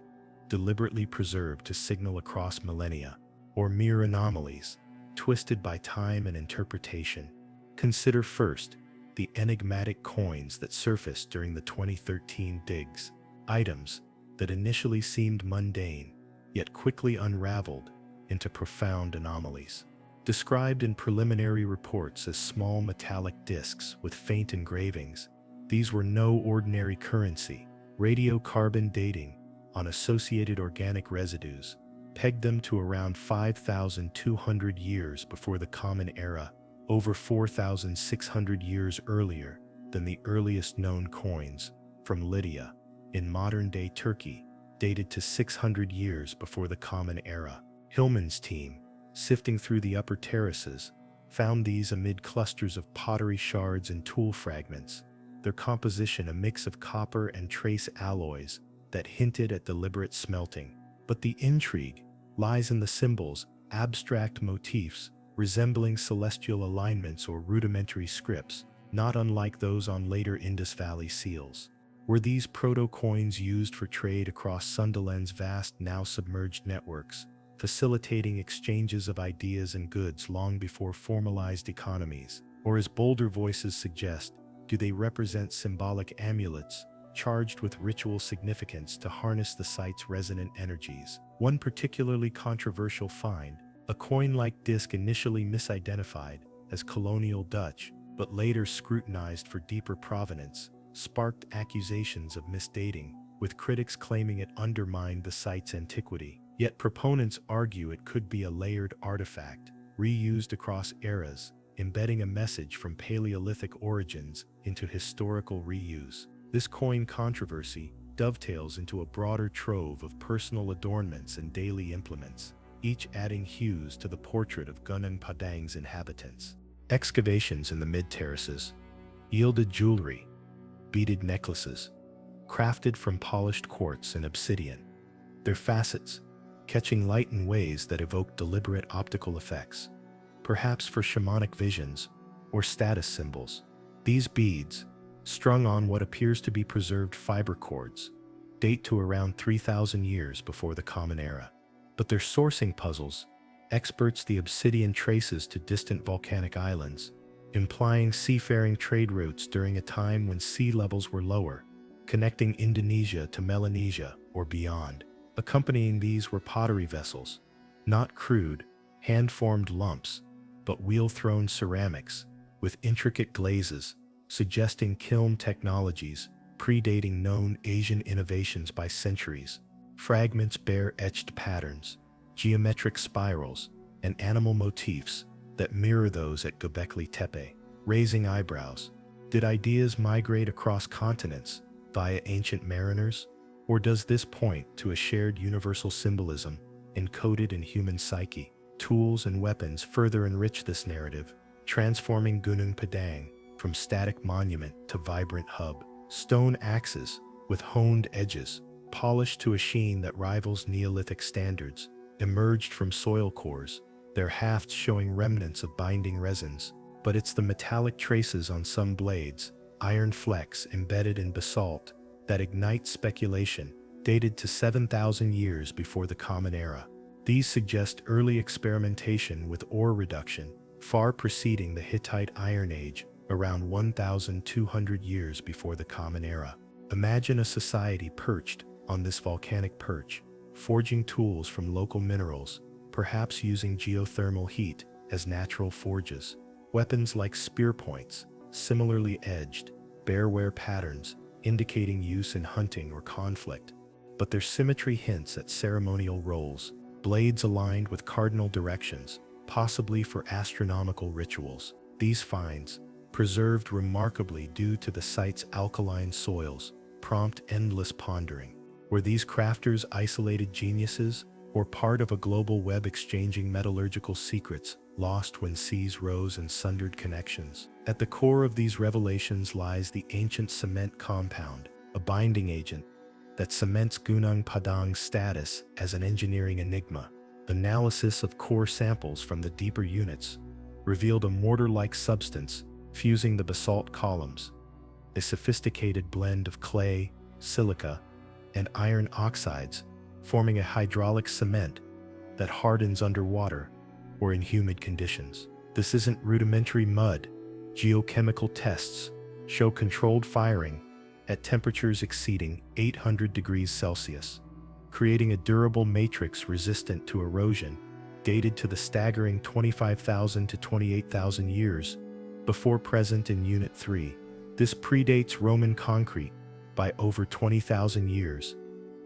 deliberately preserved to signal across millennia, or mere anomalies, twisted by time and interpretation? Consider first the enigmatic coins that surfaced during the 2013 digs, items that initially seemed mundane, yet quickly unraveled into profound anomalies. Described in preliminary reports as small metallic discs with faint engravings, these were no ordinary currency. Radiocarbon dating on associated organic residues pegged them to around 5,200 years before the Common Era, over 4,600 years earlier than the earliest known coins from Lydia in modern-day Turkey, dated to 600 years before the Common Era. Hillman's team, sifting through the upper terraces, found these amid clusters of pottery shards and tool fragments, their composition a mix of copper and trace alloys that hinted at deliberate smelting. But the intrigue lies in the symbols, abstract motifs resembling celestial alignments or rudimentary scripts, not unlike those on later Indus Valley seals. Were these proto-coins used for trade across Sunderland's vast, now submerged networks, facilitating exchanges of ideas and goods long before formalized economies? Or, as bolder voices suggest, do they represent symbolic amulets charged with ritual significance to harness the site's resonant energies? One particularly controversial find, a coin-like disc initially misidentified as colonial Dutch, but later scrutinized for deeper provenance, sparked accusations of misdating, with critics claiming it undermined the site's antiquity. Yet proponents argue it could be a layered artifact, reused across eras, embedding a message from Paleolithic origins into historical reuse. This coin controversy dovetails into a broader trove of personal adornments and daily implements, each adding hues to the portrait of Gunung Padang's inhabitants. Excavations in the mid-terraces yielded jewelry, beaded necklaces, crafted from polished quartz and obsidian, their facets catching light in ways that evoke deliberate optical effects, perhaps for shamanic visions or status symbols. These beads, strung on what appears to be preserved fiber cords, date to around 3,000 years before the Common Era. But their sourcing puzzles experts the obsidian traces to distant volcanic islands, implying seafaring trade routes during a time when sea levels were lower, connecting Indonesia to Melanesia or beyond. Accompanying these were pottery vessels, not crude, hand-formed lumps, but wheel-thrown ceramics with intricate glazes, suggesting kiln technologies predating known Asian innovations by centuries. Fragments bear etched patterns, geometric spirals, and animal motifs that mirror those at Göbekli Tepe, raising eyebrows. Did ideas migrate across continents via ancient mariners? Or does this point to a shared universal symbolism encoded in human psyche? Tools and weapons further enrich this narrative, transforming Gunung Padang from static monument to vibrant hub. Stone axes with honed edges, polished to a sheen that rivals Neolithic standards, emerged from soil cores, their hafts showing remnants of binding resins. But it's the metallic traces on some blades, iron flecks embedded in basalt, that ignite speculation, dated to 7,000 years before the Common Era. These suggest early experimentation with ore reduction, far preceding the Hittite Iron Age, around 1,200 years before the Common Era. Imagine a society perched on this volcanic perch, forging tools from local minerals, perhaps using geothermal heat as natural forges. Weapons like spear points, similarly edged, bear wear patterns, indicating use in hunting or conflict. But their symmetry hints at ceremonial roles, blades aligned with cardinal directions, possibly for astronomical rituals. These finds, preserved remarkably due to the site's alkaline soils, prompt endless pondering. Were these crafters isolated geniuses, or part of a global web exchanging metallurgical secrets, lost when seas rose and sundered connections? At the core of these revelations lies the ancient cement compound, a binding agent that cements Gunung Padang's status as an engineering enigma. Analysis of core samples from the deeper units revealed a mortar-like substance fusing the basalt columns, a sophisticated blend of clay, silica, and iron oxides, forming a hydraulic cement that hardens underwater or in humid conditions. This isn't rudimentary mud. Geochemical tests show controlled firing at temperatures exceeding 800 degrees Celsius, creating a durable matrix resistant to erosion, dated to the staggering 25,000 to 28,000 years before present in Unit 3. This predates Roman concrete by over 20,000 years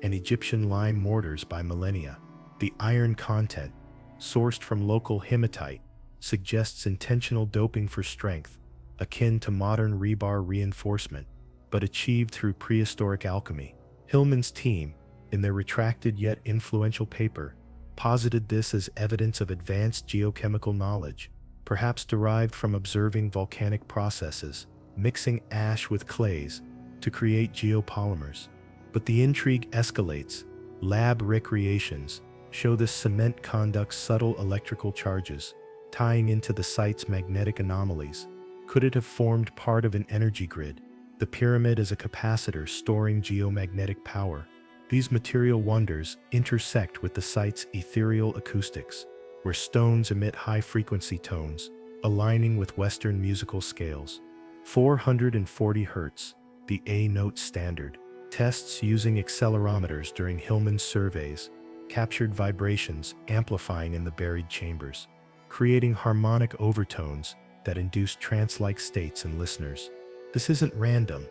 and Egyptian lime mortars by millennia. The iron content, sourced from local hematite, suggests intentional doping for strength, akin to modern rebar reinforcement, but achieved through prehistoric alchemy. Hillman's team, in their retracted yet influential paper, posited this as evidence of advanced geochemical knowledge, perhaps derived from observing volcanic processes, mixing ash with clays to create geopolymers. But the intrigue escalates. Lab recreations show this cement conducts subtle electrical charges, tying into the site's magnetic anomalies. Could it have formed part of an energy grid? The pyramid is a capacitor storing geomagnetic power. These material wonders intersect with the site's ethereal acoustics, where stones emit high-frequency tones, aligning with Western musical scales. 440 Hz, the A-note standard. Tests using accelerometers during Hillman's surveys captured vibrations amplifying in the buried chambers, creating harmonic overtones that induced trance-like states in listeners. This isn't random.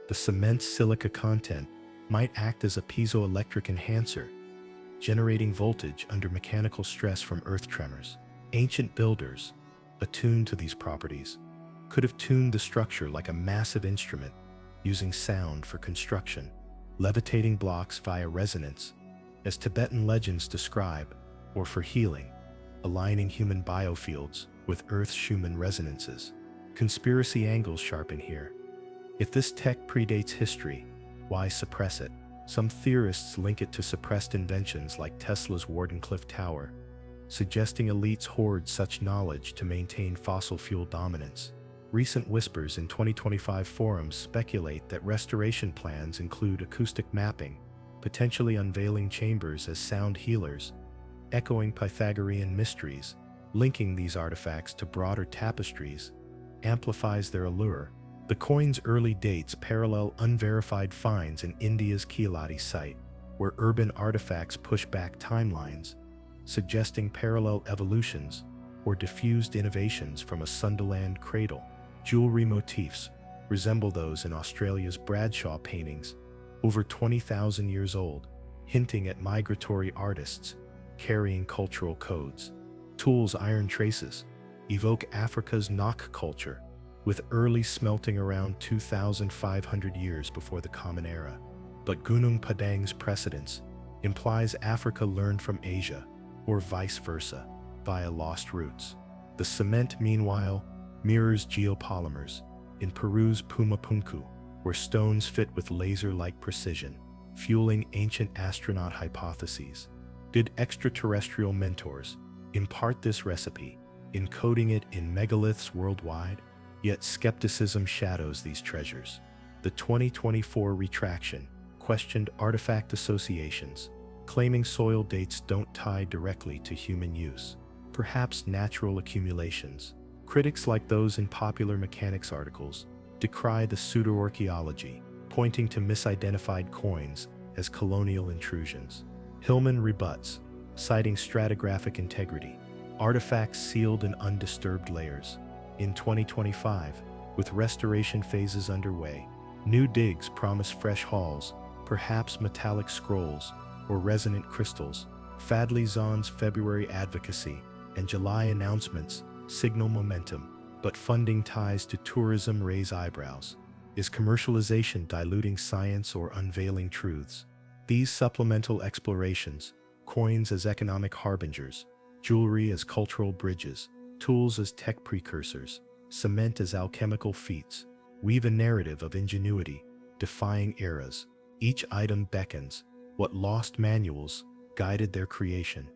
The cement's silica content might act as a piezoelectric enhancer, generating voltage under mechanical stress from earth tremors. Ancient builders, attuned to these properties, could have tuned the structure like a massive instrument, using sound for construction, levitating blocks via resonance, as Tibetan legends describe, or for healing, aligning human biofields with Earth's Schumann resonances. Conspiracy angles sharpen here. If this tech predates history, why suppress it? Some theorists link it to suppressed inventions like Tesla's Wardenclyffe Tower, suggesting elites hoard such knowledge to maintain fossil fuel dominance. Recent whispers in 2025 forums speculate that restoration plans include acoustic mapping, potentially unveiling chambers as sound healers, echoing Pythagorean mysteries. Linking these artifacts to broader tapestries amplifies their allure. The coin's early dates parallel unverified finds in India's Keelati site, where urban artifacts push back timelines, suggesting parallel evolutions or diffused innovations from a Sunderland cradle. Jewelry motifs resemble those in Australia's Bradshaw paintings, over 20,000 years old, hinting at migratory artists carrying cultural codes. Tools' iron traces evoke Africa's Nok culture, with early smelting around 2,500 years before the Common Era. But Gunung Padang's precedence implies Africa learned from Asia, or vice versa, via lost roots. The cement, meanwhile, mirrors geopolymers in Peru's Pumapunku, where stones fit with laser-like precision, fueling ancient astronaut hypotheses. Did extraterrestrial mentors impart this recipe, encoding it in megaliths worldwide? Yet skepticism shadows these treasures. The 2024 retraction questioned artifact associations, claiming soil dates don't tie directly to human use, perhaps natural accumulations. Critics like those in Popular Mechanics articles decry the pseudo-archaeology, pointing to misidentified coins as colonial intrusions. Hillman rebuts, citing stratigraphic integrity, artifacts sealed in undisturbed layers. In 2025, with restoration phases underway, new digs promise fresh hauls, perhaps metallic scrolls or resonant crystals. Fadli Zahn's February advocacy and July announcements signal momentum, but funding ties to tourism raise eyebrows. Is commercialization diluting science or unveiling truths? These supplemental explorations, coins as economic harbingers, jewelry as cultural bridges, tools as tech precursors, cement as alchemical feats, weave a narrative of ingenuity, defying eras. Each item beckons what lost manuals guided their creation.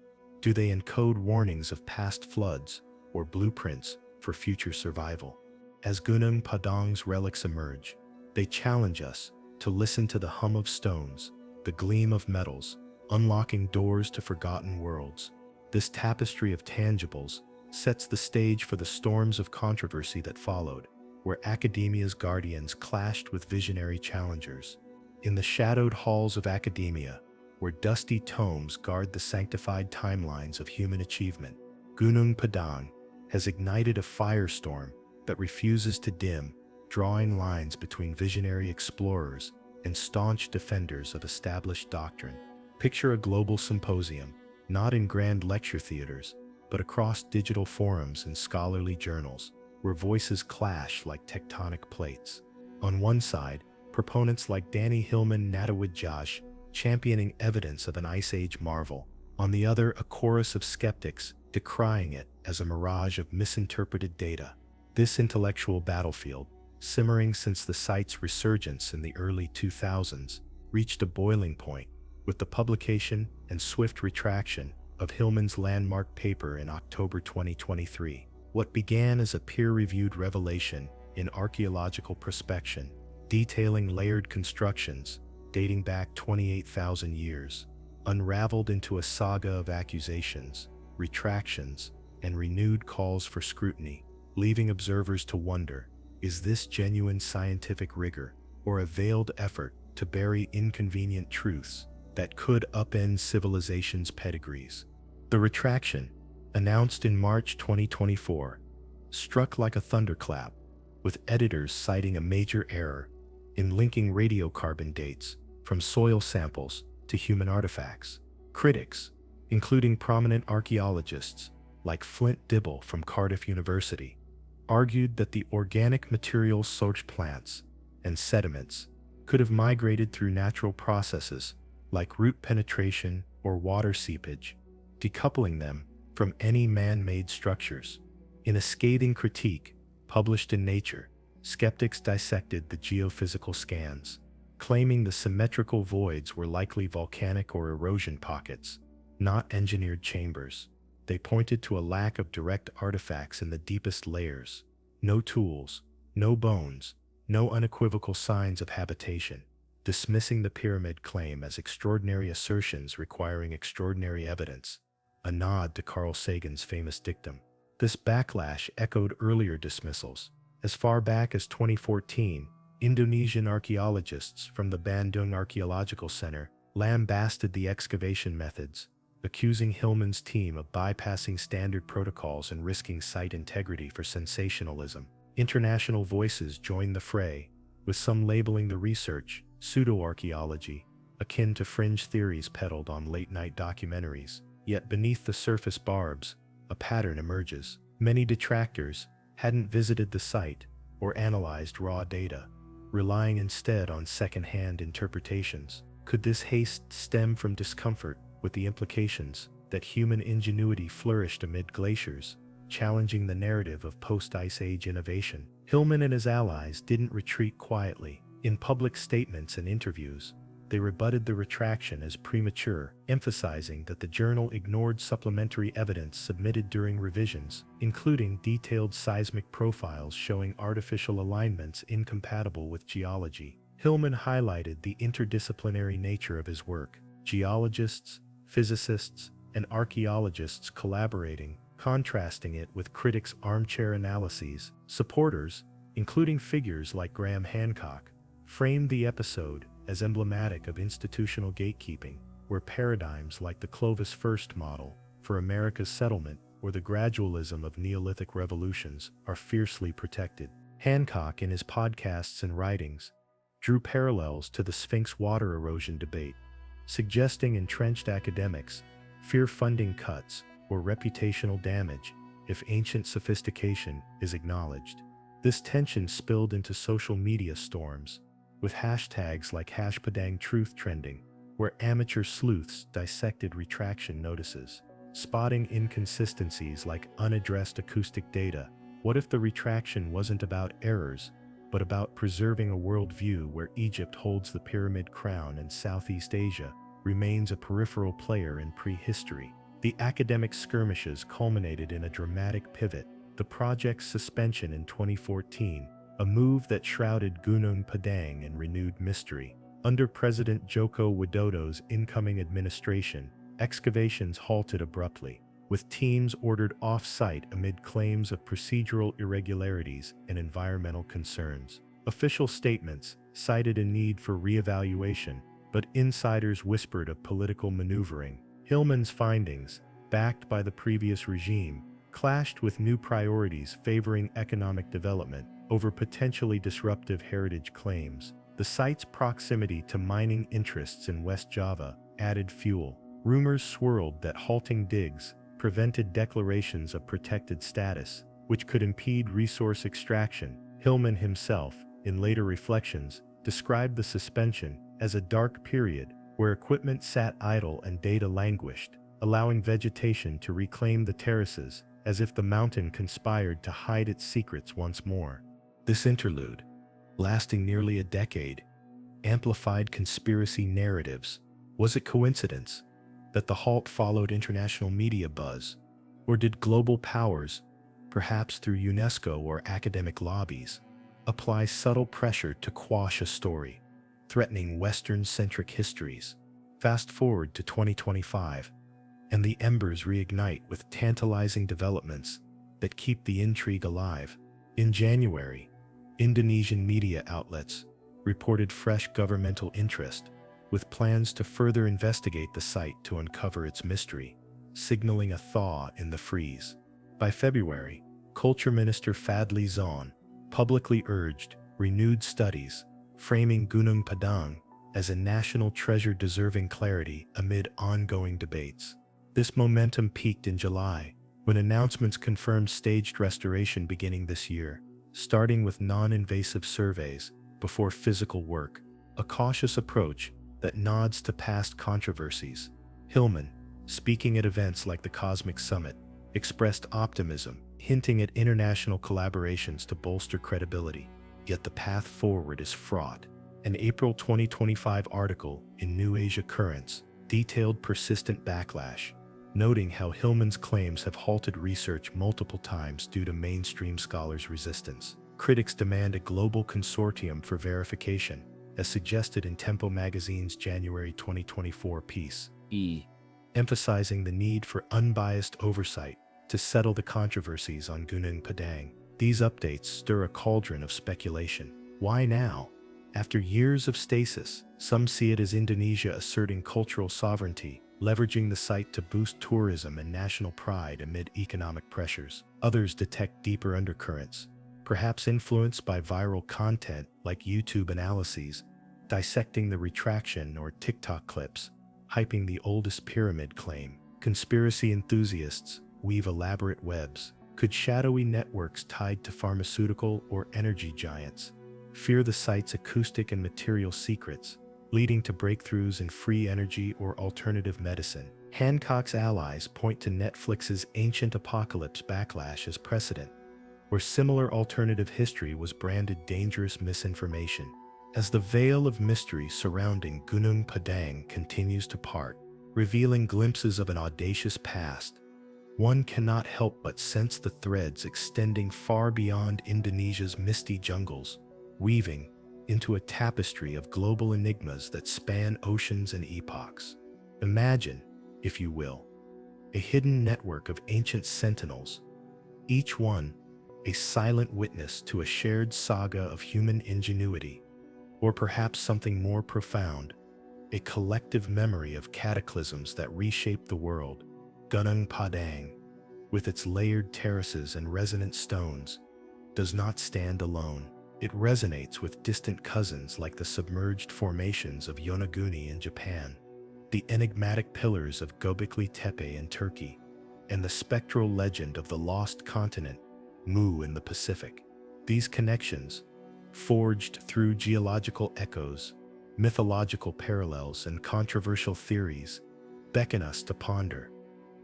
Do they encode warnings of past floods or blueprints for future survival? As Gunung Padang's relics emerge, they challenge us to listen to the hum of stones, the gleam of metals, unlocking doors to forgotten worlds. This tapestry of tangibles sets the stage for the storms of controversy that followed, where academia's guardians clashed with visionary challengers. In the shadowed halls of academia, where dusty tomes guard the sanctified timelines of human achievement, Gunung Padang has ignited a firestorm that refuses to dim, drawing lines between visionary explorers and staunch defenders of established doctrine. Picture a global symposium, not in grand lecture theaters, but across digital forums and scholarly journals, where voices clash like tectonic plates. On one side, proponents like Danny Hillman Natawid Josh championing evidence of an Ice Age marvel. On the other, a chorus of skeptics decrying it as a mirage of misinterpreted data. This intellectual battlefield, simmering since the site's resurgence in the early 2000s, reached a boiling point with the publication and swift retraction of Hillman's landmark paper in October 2023. What began as a peer-reviewed revelation in archaeological prospection, detailing layered constructions dating back 28,000 years, unraveled into a saga of accusations, retractions, and renewed calls for scrutiny, leaving observers to wonder, is this genuine scientific rigor or a veiled effort to bury inconvenient truths that could upend civilization's pedigrees? The retraction, announced in March 2024, struck like a thunderclap, with editors citing a major error in linking radiocarbon dates from soil samples to human artifacts. Critics, including prominent archaeologists like Flint Dibble from Cardiff University, argued that the organic materials soaked plants and sediments could have migrated through natural processes like root penetration or water seepage, decoupling them from any man-made structures. In a scathing critique published in Nature, skeptics dissected the geophysical scans, claiming the symmetrical voids were likely volcanic or erosion pockets, not engineered chambers. They pointed to a lack of direct artifacts in the deepest layers, No tools, no bones, no unequivocal signs of habitation, dismissing the pyramid claim as extraordinary assertions requiring extraordinary evidence, a nod to Carl Sagan's famous dictum. This backlash echoed earlier dismissals. As far back as 2014, Indonesian archaeologists from the Bandung Archaeological Center lambasted the excavation methods, accusing Hillman's team of bypassing standard protocols and risking site integrity for sensationalism. International voices joined the fray, with some labeling the research pseudo-archaeology, akin to fringe theories peddled on late-night documentaries. Yet beneath the surface barbs, a pattern emerges. Many detractors hadn't visited the site or analyzed raw data, relying instead on second-hand interpretations. Could this haste stem from discomfort with the implications that human ingenuity flourished amid glaciers, challenging the narrative of post-Ice Age innovation? Hillman and his allies didn't retreat quietly. In public statements and interviews, they rebutted the retraction as premature, emphasizing that the journal ignored supplementary evidence submitted during revisions, including detailed seismic profiles showing artificial alignments incompatible with geology. Hillman highlighted the interdisciplinary nature of his work: geologists, physicists, and archaeologists collaborating, contrasting it with critics' armchair analyses. Supporters, including figures like Graham Hancock, framed the episode as emblematic of institutional gatekeeping, where paradigms like the Clovis First model for America's settlement or the gradualism of Neolithic revolutions are fiercely protected. Hancock, in his podcasts and writings, drew parallels to the Sphinx water erosion debate, suggesting entrenched academics fear funding cuts or reputational damage if ancient sophistication is acknowledged. This tension spilled into social media storms, with hashtags like #PadangTruth trending, where amateur sleuths dissected retraction notices, spotting inconsistencies like unaddressed acoustic data. What if the retraction wasn't about errors, but about preserving a worldview where Egypt holds the pyramid crown and Southeast Asia remains a peripheral player in prehistory? The academic skirmishes culminated in a dramatic pivot: the project's suspension in 2014, a move that shrouded Gunung Padang in renewed mystery. Under President Joko Widodo's incoming administration, excavations halted abruptly, with teams ordered off-site amid claims of procedural irregularities and environmental concerns. Official statements cited a need for re-evaluation, but insiders whispered of political maneuvering. Hillman's findings, backed by the previous regime, clashed with new priorities favoring economic development over potentially disruptive heritage claims. The site's proximity to mining interests in West Java added fuel. Rumors swirled that halting digs prevented declarations of protected status, which could impede resource extraction. Hillman himself, in later reflections, described the suspension as a dark period where equipment sat idle and data languished, allowing vegetation to reclaim the terraces, as if the mountain conspired to hide its secrets once more. This interlude, lasting nearly a decade, amplified conspiracy narratives. Was it coincidence that the halt followed international media buzz, or did global powers, perhaps through UNESCO or academic lobbies, apply subtle pressure to quash a story, threatening Western-centric histories? Fast forward to 2025, and the embers reignite with tantalizing developments that keep the intrigue alive. In January, Indonesian media outlets reported fresh governmental interest, with plans to further investigate the site to uncover its mystery, signaling a thaw in the freeze. By February, Culture Minister Fadli Zon publicly urged renewed studies, framing Gunung Padang as a national treasure deserving clarity amid ongoing debates. This momentum peaked in July, when announcements confirmed staged restoration beginning this year, starting with non-invasive surveys before physical work, a cautious approach that nods to past controversies. Hillman, speaking at events like the Cosmic Summit, expressed optimism, hinting at international collaborations to bolster credibility. Yet the path forward is fraught. An April 2025 article in New Asia Currents detailed persistent backlash, noting how Hillman's claims have halted research multiple times due to mainstream scholars' resistance. Critics demand a global consortium for verification, as suggested in Tempo magazine's January 2024 piece, emphasizing the need for unbiased oversight to settle the controversies on Gunung Padang. These updates stir a cauldron of speculation. Why now? After years of stasis, some see it as Indonesia asserting cultural sovereignty, leveraging the site to boost tourism and national pride amid economic pressures. Others detect deeper undercurrents, perhaps influenced by viral content like YouTube analyses, dissecting the retraction, or TikTok clips, hyping the oldest pyramid claim. Conspiracy enthusiasts weave elaborate webs. Could shadowy networks tied to pharmaceutical or energy giants fear the site's acoustic and material secrets, leading to breakthroughs in free energy or alternative medicine? Hancock's allies point to Netflix's Ancient Apocalypse backlash as precedent, where similar alternative history was branded dangerous misinformation. As the veil of mystery surrounding Gunung Padang continues to part, revealing glimpses of an audacious past, one cannot help but sense the threads extending far beyond Indonesia's misty jungles, weaving into a tapestry of global enigmas that span oceans and epochs. Imagine, if you will, a hidden network of ancient sentinels, each one a silent witness to a shared saga of human ingenuity, or perhaps something more profound, a collective memory of cataclysms that reshaped the world. Gunung Padang, with its layered terraces and resonant stones, does not stand alone. It resonates with distant cousins like the submerged formations of Yonaguni in Japan, the enigmatic pillars of Göbekli Tepe in Turkey, and the spectral legend of the lost continent, Mu in the Pacific. These connections, forged through geological echoes, mythological parallels, and controversial theories, beckon us to ponder.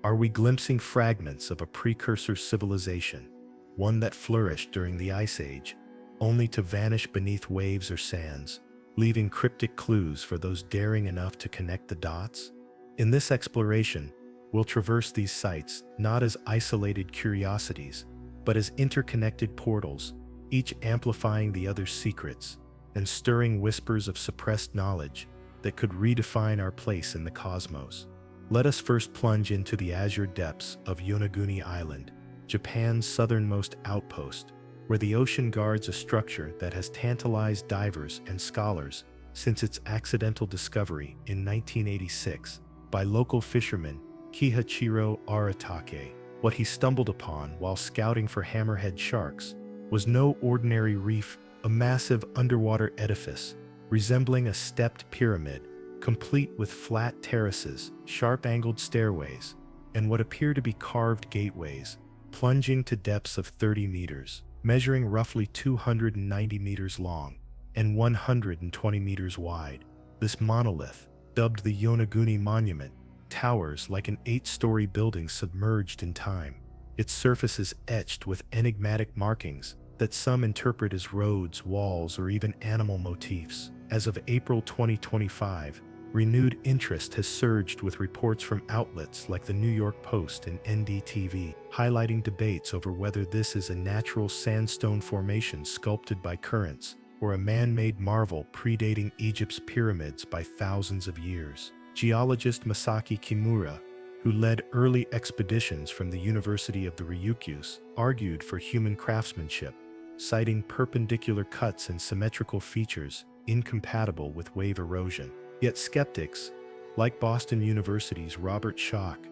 Are we glimpsing fragments of a precursor civilization, one that flourished during the Ice Age, only to vanish beneath waves or sands, leaving cryptic clues for those daring enough to connect the dots? In this exploration, we'll traverse these sites not as isolated curiosities, but as interconnected portals, each amplifying the other's secrets and stirring whispers of suppressed knowledge that could redefine our place in the cosmos. Let us first plunge into the azure depths of Yonaguni Island, Japan's southernmost outpost, where the ocean guards a structure that has tantalized divers and scholars since its accidental discovery in 1986 by local fisherman Kihachiro Aratake. What he stumbled upon while scouting for hammerhead sharks was no ordinary reef, a massive underwater edifice resembling a stepped pyramid, complete with flat terraces, sharp-angled stairways, and what appear to be carved gateways, plunging to depths of 30 meters, measuring roughly 290 meters long and 120 meters wide. This monolith, dubbed the Yonaguni Monument, towers like an 8-story building submerged in time. Its surface is etched with enigmatic markings that some interpret as roads, walls, or even animal motifs. As of April 2025, renewed interest has surged with reports from outlets like the New York Post and NDTV, highlighting debates over whether this is a natural sandstone formation sculpted by currents or a man-made marvel predating Egypt's pyramids by thousands of years. Geologist Masaki Kimura, who led early expeditions from the University of the Ryukyus, argued for human craftsmanship, citing perpendicular cuts and symmetrical features incompatible with wave erosion. Yet skeptics, like Boston University's Robert Schoch,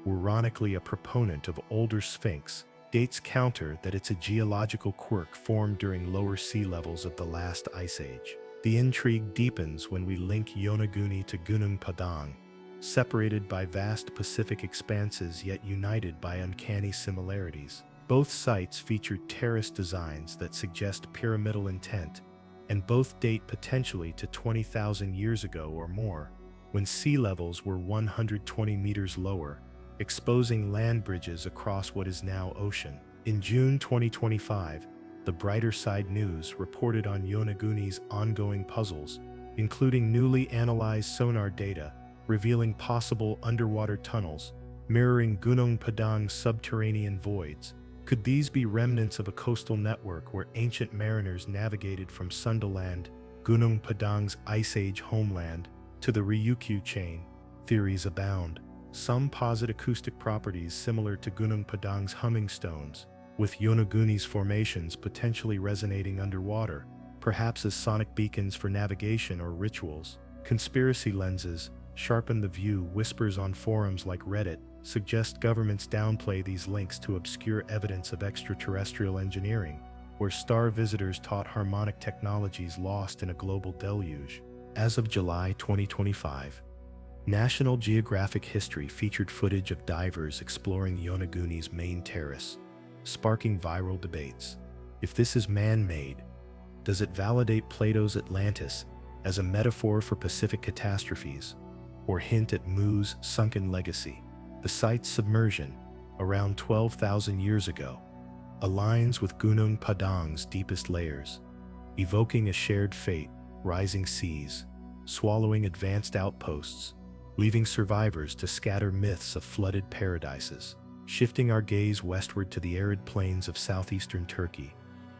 were ironically a proponent of older Sphinx. Dates counter that it's a geological quirk formed during lower sea levels of the last ice age. The intrigue deepens when we link Yonaguni to Gunung Padang, separated by vast Pacific expanses yet united by uncanny similarities. Both sites feature terrace designs that suggest pyramidal intent, and both date potentially to 20,000 years ago or more, when sea levels were 120 meters lower, exposing land bridges across what is now ocean. In June 2025, the Brighter Side News reported on Yonaguni's ongoing puzzles, including newly analyzed sonar data revealing possible underwater tunnels, mirroring Gunung Padang's subterranean voids. Could these be remnants of a coastal network where ancient mariners navigated from Sundaland, Gunung Padang's Ice Age homeland, to the Ryukyu chain? Theories abound. Some posit acoustic properties similar to Gunung Padang's humming stones, with Yonaguni's formations potentially resonating underwater, perhaps as sonic beacons for navigation or rituals. Conspiracy lenses sharpen the view. Whispers on forums like Reddit suggest governments downplay these links to obscure evidence of extraterrestrial engineering, where star visitors taught harmonic technologies lost in a global deluge. As of July 2025, National Geographic History featured footage of divers exploring Yonaguni's main terrace, sparking viral debates. If this is man-made, does it validate Plato's Atlantis as a metaphor for Pacific catastrophes, or hint at Mu's sunken legacy? The site's submersion, around 12,000 years ago, aligns with Gunung Padang's deepest layers, evoking a shared fate: rising seas, swallowing advanced outposts, leaving survivors to scatter myths of flooded paradises. Shifting our gaze westward to the arid plains of southeastern Turkey,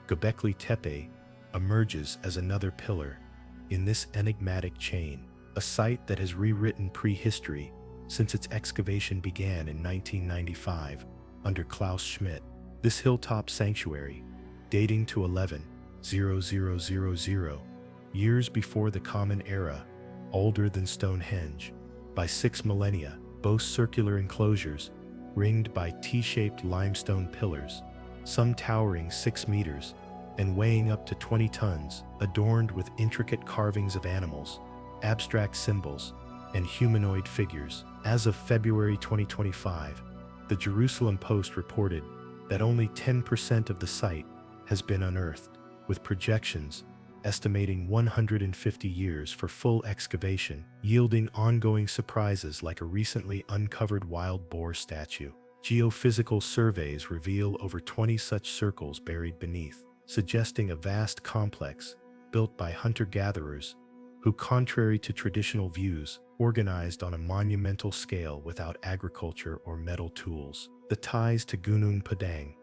Göbekli Tepe emerges as another pillar in this enigmatic chain, a site that has rewritten prehistory since its excavation began in 1995 under Klaus Schmidt. This hilltop sanctuary, dating to 11,000 years before the Common Era, older than Stonehenge by 6 millennia, boasts circular enclosures ringed by T-shaped limestone pillars, some towering 6 meters and weighing up to 20 tons, adorned with intricate carvings of animals, abstract symbols, and humanoid figures. As of February 2025, the Jerusalem Post reported that only 10% of the site has been unearthed, with projections estimating 150 years for full excavation, yielding ongoing surprises like a recently uncovered wild boar statue. Geophysical surveys reveal over 20 such circles buried beneath, suggesting a vast complex built by hunter-gatherers who, contrary to traditional views, organized on a monumental scale without agriculture or metal tools. The ties to Gunung Padang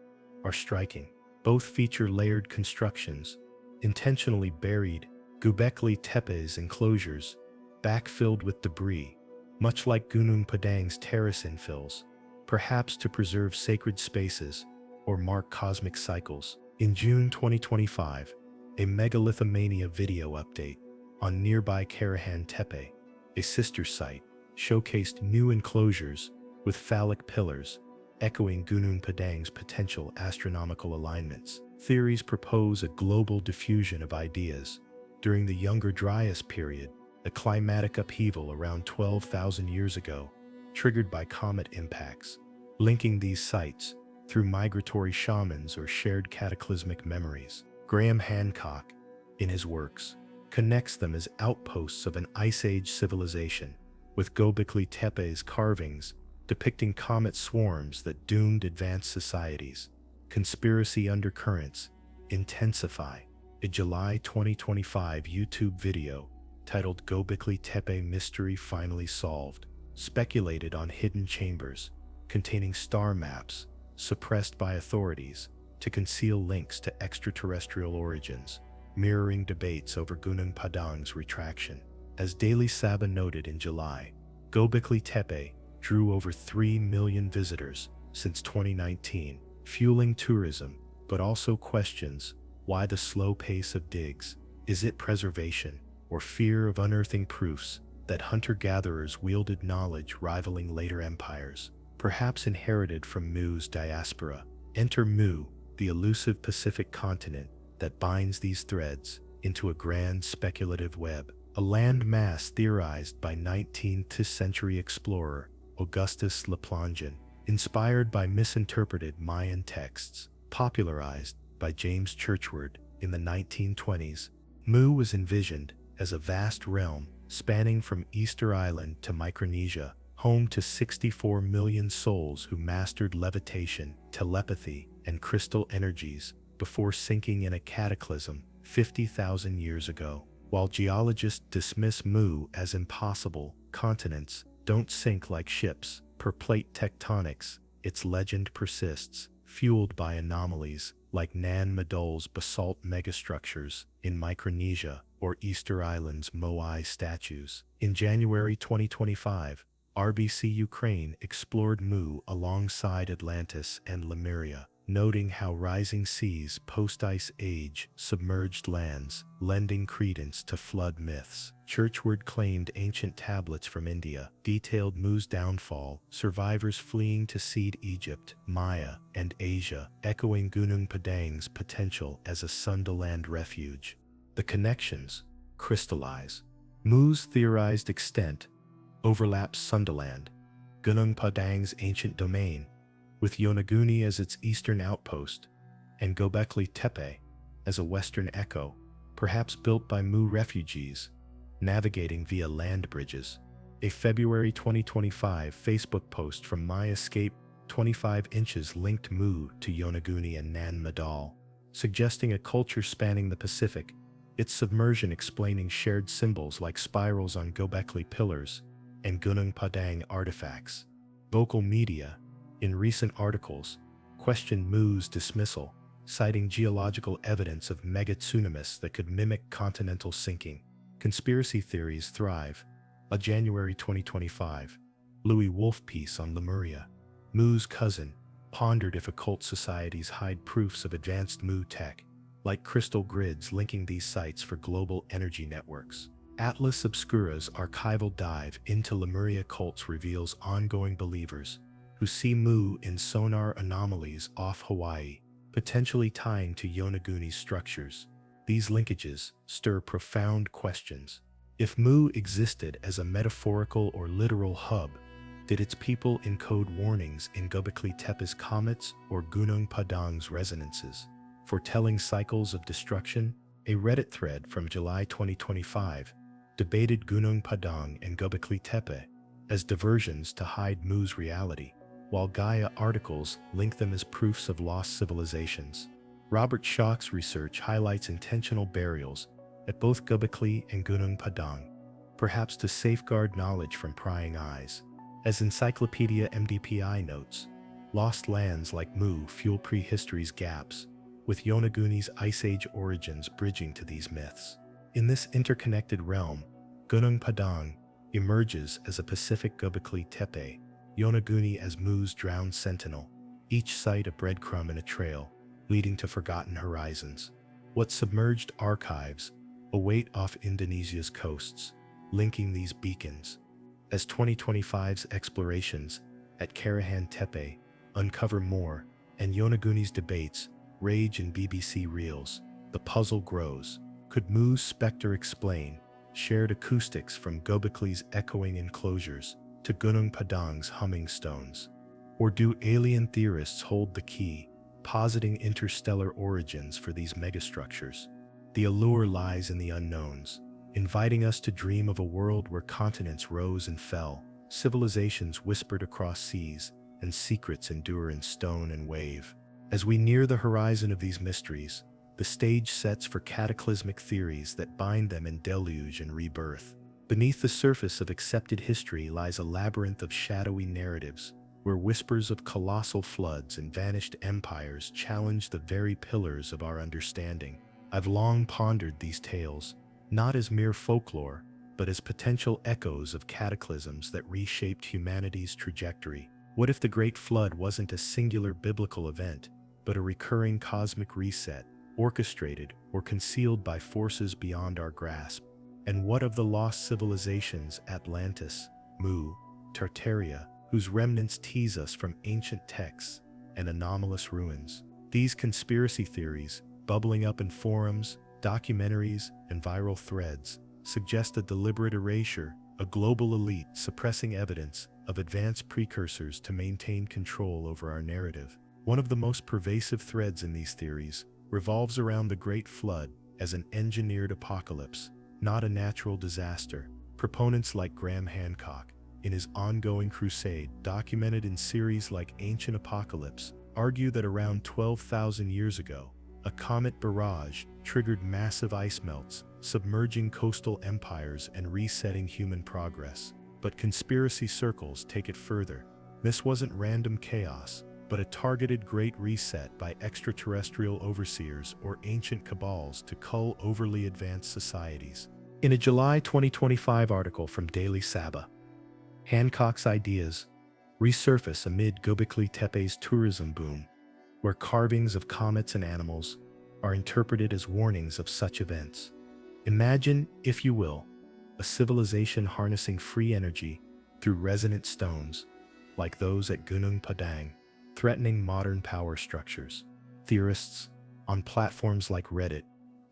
are striking. Both feature layered constructions, intentionally buried. Göbekli Tepe's enclosures, backfilled with debris, much like Gunung Padang's terrace infills, perhaps to preserve sacred spaces or mark cosmic cycles. In June 2025, a megalithomania video update on nearby Karahan Tepe, a sister site, showcased new enclosures with phallic pillars, echoing Gunung Padang's potential astronomical alignments. Theories propose a global diffusion of ideas. During the Younger Dryas period, a climatic upheaval around 12,000 years ago, triggered by comet impacts, linking these sites through migratory shamans or shared cataclysmic memories. Graham Hancock, in his works, connects them as outposts of an Ice Age civilization, with Göbekli Tepe's carvings depicting comet swarms that doomed advanced societies. Conspiracy undercurrents intensify. A July 2025 YouTube video titled "Göbekli Tepe Mystery Finally Solved" speculated on hidden chambers containing star maps suppressed by authorities to conceal links to extraterrestrial origins, mirroring debates over Gunung Padang's retraction. As Daily Sabah noted in July, Göbekli Tepe drew over 3 million visitors since 2019, fueling tourism, but also questions why the slow pace of digs. Is it preservation or fear of unearthing proofs that hunter-gatherers wielded knowledge rivaling later empires, perhaps inherited from Mu's diaspora? Enter Mu, the elusive Pacific continent that binds these threads into a grand speculative web, a landmass theorized by 19th century explorer Augustus Laplangian, inspired by misinterpreted Mayan texts, popularized by James Churchward in the 1920s. Mu was envisioned as a vast realm spanning from Easter Island to Micronesia, home to 64 million souls who mastered levitation, telepathy, and crystal energies before sinking in a cataclysm 50,000 years ago. While geologists dismiss Mu as impossible, continents don't sink like ships. Per plate tectonics, its legend persists, fueled by anomalies like Nan Madol's basalt megastructures in Micronesia or Easter Island's Moai statues. In January 2025, RBC Ukraine explored Mu alongside Atlantis and Lemuria, noting how rising seas post-ice age submerged lands, lending credence to flood myths. Churchward claimed ancient tablets from India detailed Mu's downfall, survivors fleeing to seed Egypt, Maya, and Asia, echoing Gunung Padang's potential as a Sundaland refuge. The connections crystallize. Mu's theorized extent overlaps Sundaland, Gunung Padang's ancient domain, with Yonaguni as its eastern outpost, and Göbekli Tepe as a western echo, perhaps built by Mu refugees, navigating via land bridges. A February 2025 Facebook post from My Escape 25 inches linked Mu to Yonaguni and Nan Madol, suggesting a culture spanning the Pacific, its submersion explaining shared symbols like spirals on Göbekli pillars and Gunung Padang artifacts. Local media, in recent articles, questioned Mu's dismissal, citing geological evidence of megatsunamis that could mimic continental sinking. Conspiracy theories thrive. A January 2025 Louis Wolfe piece on Lemuria, Mu's cousin, pondered if occult societies hide proofs of advanced Mu tech, like crystal grids linking these sites for global energy networks. Atlas Obscura's archival dive into Lemuria cults reveals ongoing believers who see Mu in sonar anomalies off Hawaii, potentially tying to Yonaguni's structures. These linkages stir profound questions. If Mu existed as a metaphorical or literal hub, did its people encode warnings in Göbekli Tepe's comets or Gunung Padang's resonances, foretelling cycles of destruction? A Reddit thread from July 2025 debated Gunung Padang and Göbekli Tepe as diversions to hide Mu's reality, while Gaia articles link them as proofs of lost civilizations. Robert Schoch's research highlights intentional burials at both Göbekli and Gunung Padang, perhaps to safeguard knowledge from prying eyes. As Encyclopedia MDPI notes, lost lands like Mu fuel prehistory's gaps, with Yonaguni's Ice Age origins bridging to these myths. In this interconnected realm, Gunung Padang emerges as a Pacific Göbekli Tepe, Yonaguni as Mu's drowned sentinel, each site a breadcrumb in a trail, leading to forgotten horizons. What submerged archives await off Indonesia's coasts, linking these beacons? As 2025's explorations at Karahan Tepe uncover more, and Yonaguni's debates rage in BBC reels, the puzzle grows. Could Mu's specter explain shared acoustics from Göbekli's echoing enclosures to Gunung Padang's humming stones? Or do alien theorists hold the key, positing interstellar origins for these megastructures? The allure lies in the unknowns, inviting us to dream of a world where continents rose and fell, civilizations whispered across seas, and secrets endure in stone and wave. As we near the horizon of these mysteries, the stage sets for cataclysmic theories that bind them in deluge and rebirth. Beneath the surface of accepted history lies a labyrinth of shadowy narratives, where whispers of colossal floods and vanished empires challenge the very pillars of our understanding. I've long pondered these tales, not as mere folklore, but as potential echoes of cataclysms that reshaped humanity's trajectory. What if the Great Flood wasn't a singular biblical event, but a recurring cosmic reset, orchestrated or concealed by forces beyond our grasp? And what of the lost civilizations Atlantis, Mu, Tartaria, whose remnants tease us from ancient texts and anomalous ruins? These conspiracy theories, bubbling up in forums, documentaries, and viral threads, suggest a deliberate erasure, a global elite suppressing evidence of advanced precursors to maintain control over our narrative. One of the most pervasive threads in these theories revolves around the Great Flood as an engineered apocalypse, not a natural disaster. Proponents like Graham Hancock, in his ongoing crusade documented in series like Ancient Apocalypse, argue that around 12,000 years ago, a comet barrage triggered massive ice melts, submerging coastal empires and resetting human progress. But conspiracy circles take it further. This wasn't random chaos, but a targeted Great Reset by extraterrestrial overseers or ancient cabals to cull overly advanced societies. In a July 2025 article from Daily Sabah, Hancock's ideas resurface amid Göbekli Tepe's tourism boom, where carvings of comets and animals are interpreted as warnings of such events. Imagine, if you will, a civilization harnessing free energy through resonant stones, like those at Gunung Padang, threatening modern power structures. Theorists on platforms like Reddit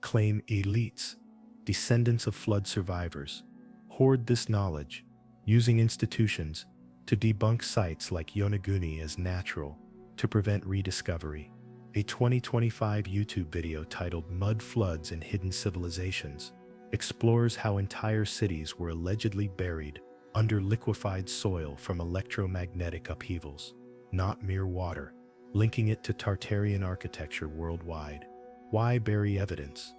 claim elites, descendants of flood survivors, hoard this knowledge, using institutions to debunk sites like Yonaguni as natural to prevent rediscovery. A 2025 YouTube video titled Mud Floods and Hidden Civilizations explores how entire cities were allegedly buried under liquefied soil from electromagnetic upheavals, not mere water, linking it to Tartarian architecture worldwide. Why bury evidence?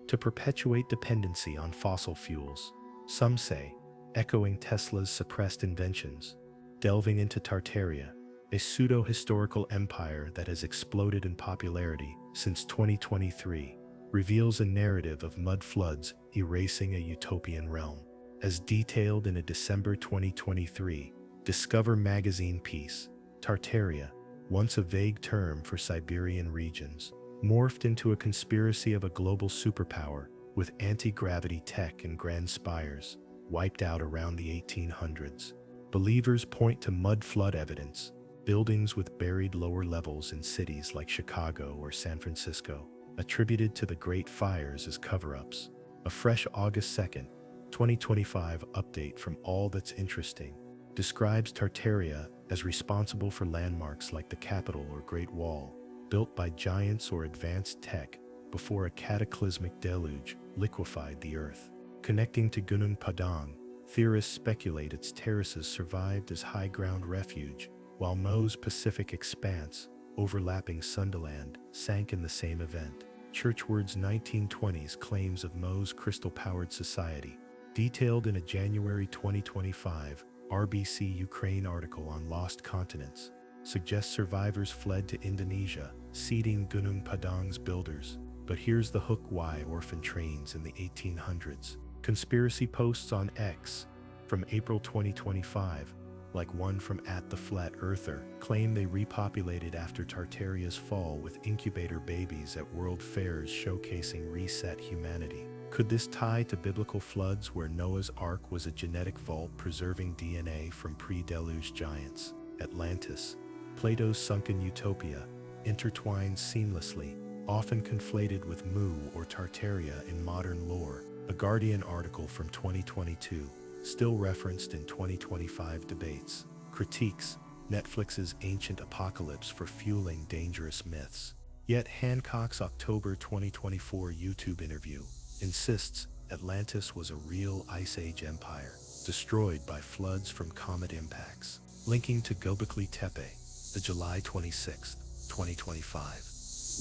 To perpetuate dependency on fossil fuels, some say, echoing Tesla's suppressed inventions. Delving into Tartaria, a pseudo-historical empire that has exploded in popularity since 2023, reveals a narrative of mud floods erasing a utopian realm. As detailed in a December 2023 Discover magazine piece, Tartaria, once a vague term for Siberian regions, morphed into a conspiracy of a global superpower with anti-gravity tech and grand spires, wiped out around the 1800s. Believers point to mud flood evidence, buildings with buried lower levels in cities like Chicago or San Francisco, attributed to the Great Fires as cover-ups. A fresh August 2nd, 2025 update from All That's Interesting describes Tartaria as responsible for landmarks like the Capitol or Great Wall, built by giants or advanced tech before a cataclysmic deluge liquefied the earth. Connecting to Gunung Padang, theorists speculate its terraces survived as high-ground refuge, while Mo's Pacific expanse, overlapping Sundaland, sank in the same event. Churchward's 1920s claims of Mo's crystal-powered society, detailed in a January 2025 RBC Ukraine article on lost continents, suggests survivors fled to Indonesia, seeding Gunung Padang's builders. But here's the hook: why orphan trains in the 1800s? Conspiracy posts on X from April 2025, like one from @TheFlatEarther, claim they repopulated after Tartaria's fall with incubator babies at world fairs showcasing reset humanity. Could this tie to biblical floods where Noah's Ark was a genetic vault preserving DNA from pre-deluge giants? Atlantis, Plato's sunken utopia, intertwined seamlessly, often conflated with Mu or Tartaria in modern lore. A Guardian article from 2022, still referenced in 2025 debates, critiques Netflix's ancient apocalypse for fueling dangerous myths. Yet Hancock's October 2024 YouTube interview insists Atlantis was a real Ice Age empire, destroyed by floods from comet impacts. Linking to Göbekli Tepe, the July 26, 2025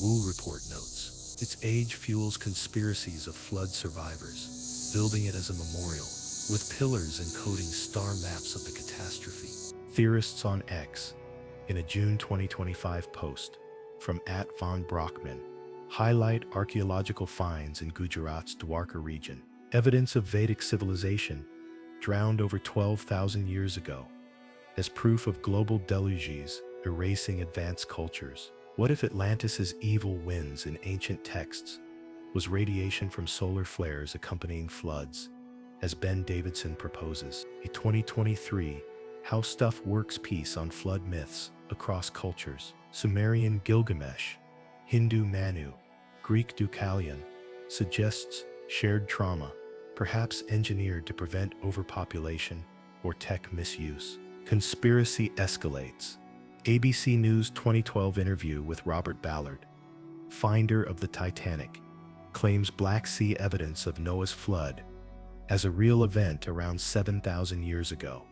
Wu report notes, its age fuels conspiracies of flood survivors, building it as a memorial, with pillars encoding star maps of the catastrophe. Theorists on X, in a June 2025 post from @Von Brockman, highlight archaeological finds in Gujarat's Dwarka region, evidence of Vedic civilization drowned over 12,000 years ago, as proof of global deluges erasing advanced cultures. What if Atlantis's evil winds in ancient texts was radiation from solar flares accompanying floods, as Ben Davidson proposes? A 2023 How Stuff Works piece on flood myths across cultures. Sumerian Gilgamesh, Hindu Manu, Greek Deucalion, suggests shared trauma, perhaps engineered to prevent overpopulation or tech misuse. Conspiracy escalates. ABC News 2012 interview with Robert Ballard, finder of the Titanic, claims Black Sea evidence of Noah's flood as a real event around 7,000 years ago,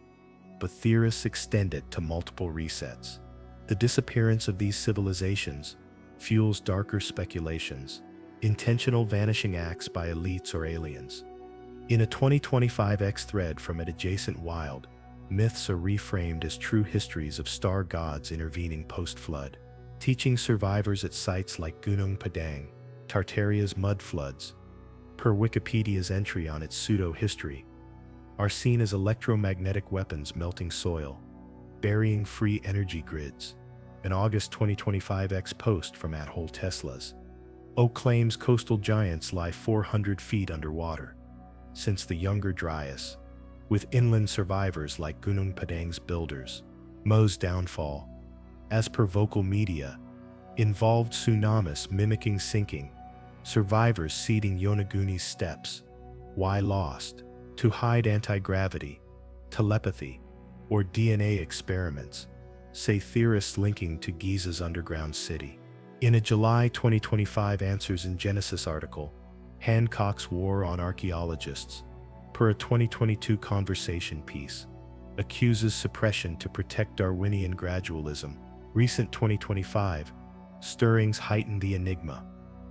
but theorists extend it to multiple resets. The disappearance of these civilizations fuels darker speculations, intentional vanishing acts by elites or aliens. In a 2025 X thread from an adjacent wild, myths are reframed as true histories of star gods intervening post-flood, teaching survivors at sites like Gunung Padang, Tartaria's mud floods, per Wikipedia's entry on its pseudo-history, are seen as electromagnetic weapons melting soil, burying free energy grids. An August 2025 post from @Teslas. O claims coastal giants lie 400 feet underwater since the Younger Dryas, with inland survivors like Gunung Padang's builders. Mo's downfall, as per vocal media, involved tsunamis mimicking sinking, survivors seeding Yonaguni's steps. Why lost? To hide anti-gravity, telepathy, or DNA experiments, say theorists linking to Giza's underground city. In a July 2025 Answers in Genesis article, Hancock's War on Archaeologists, per a 2022 conversation piece, accuses suppression to protect Darwinian gradualism. Recent 2025 stirrings heighten the enigma.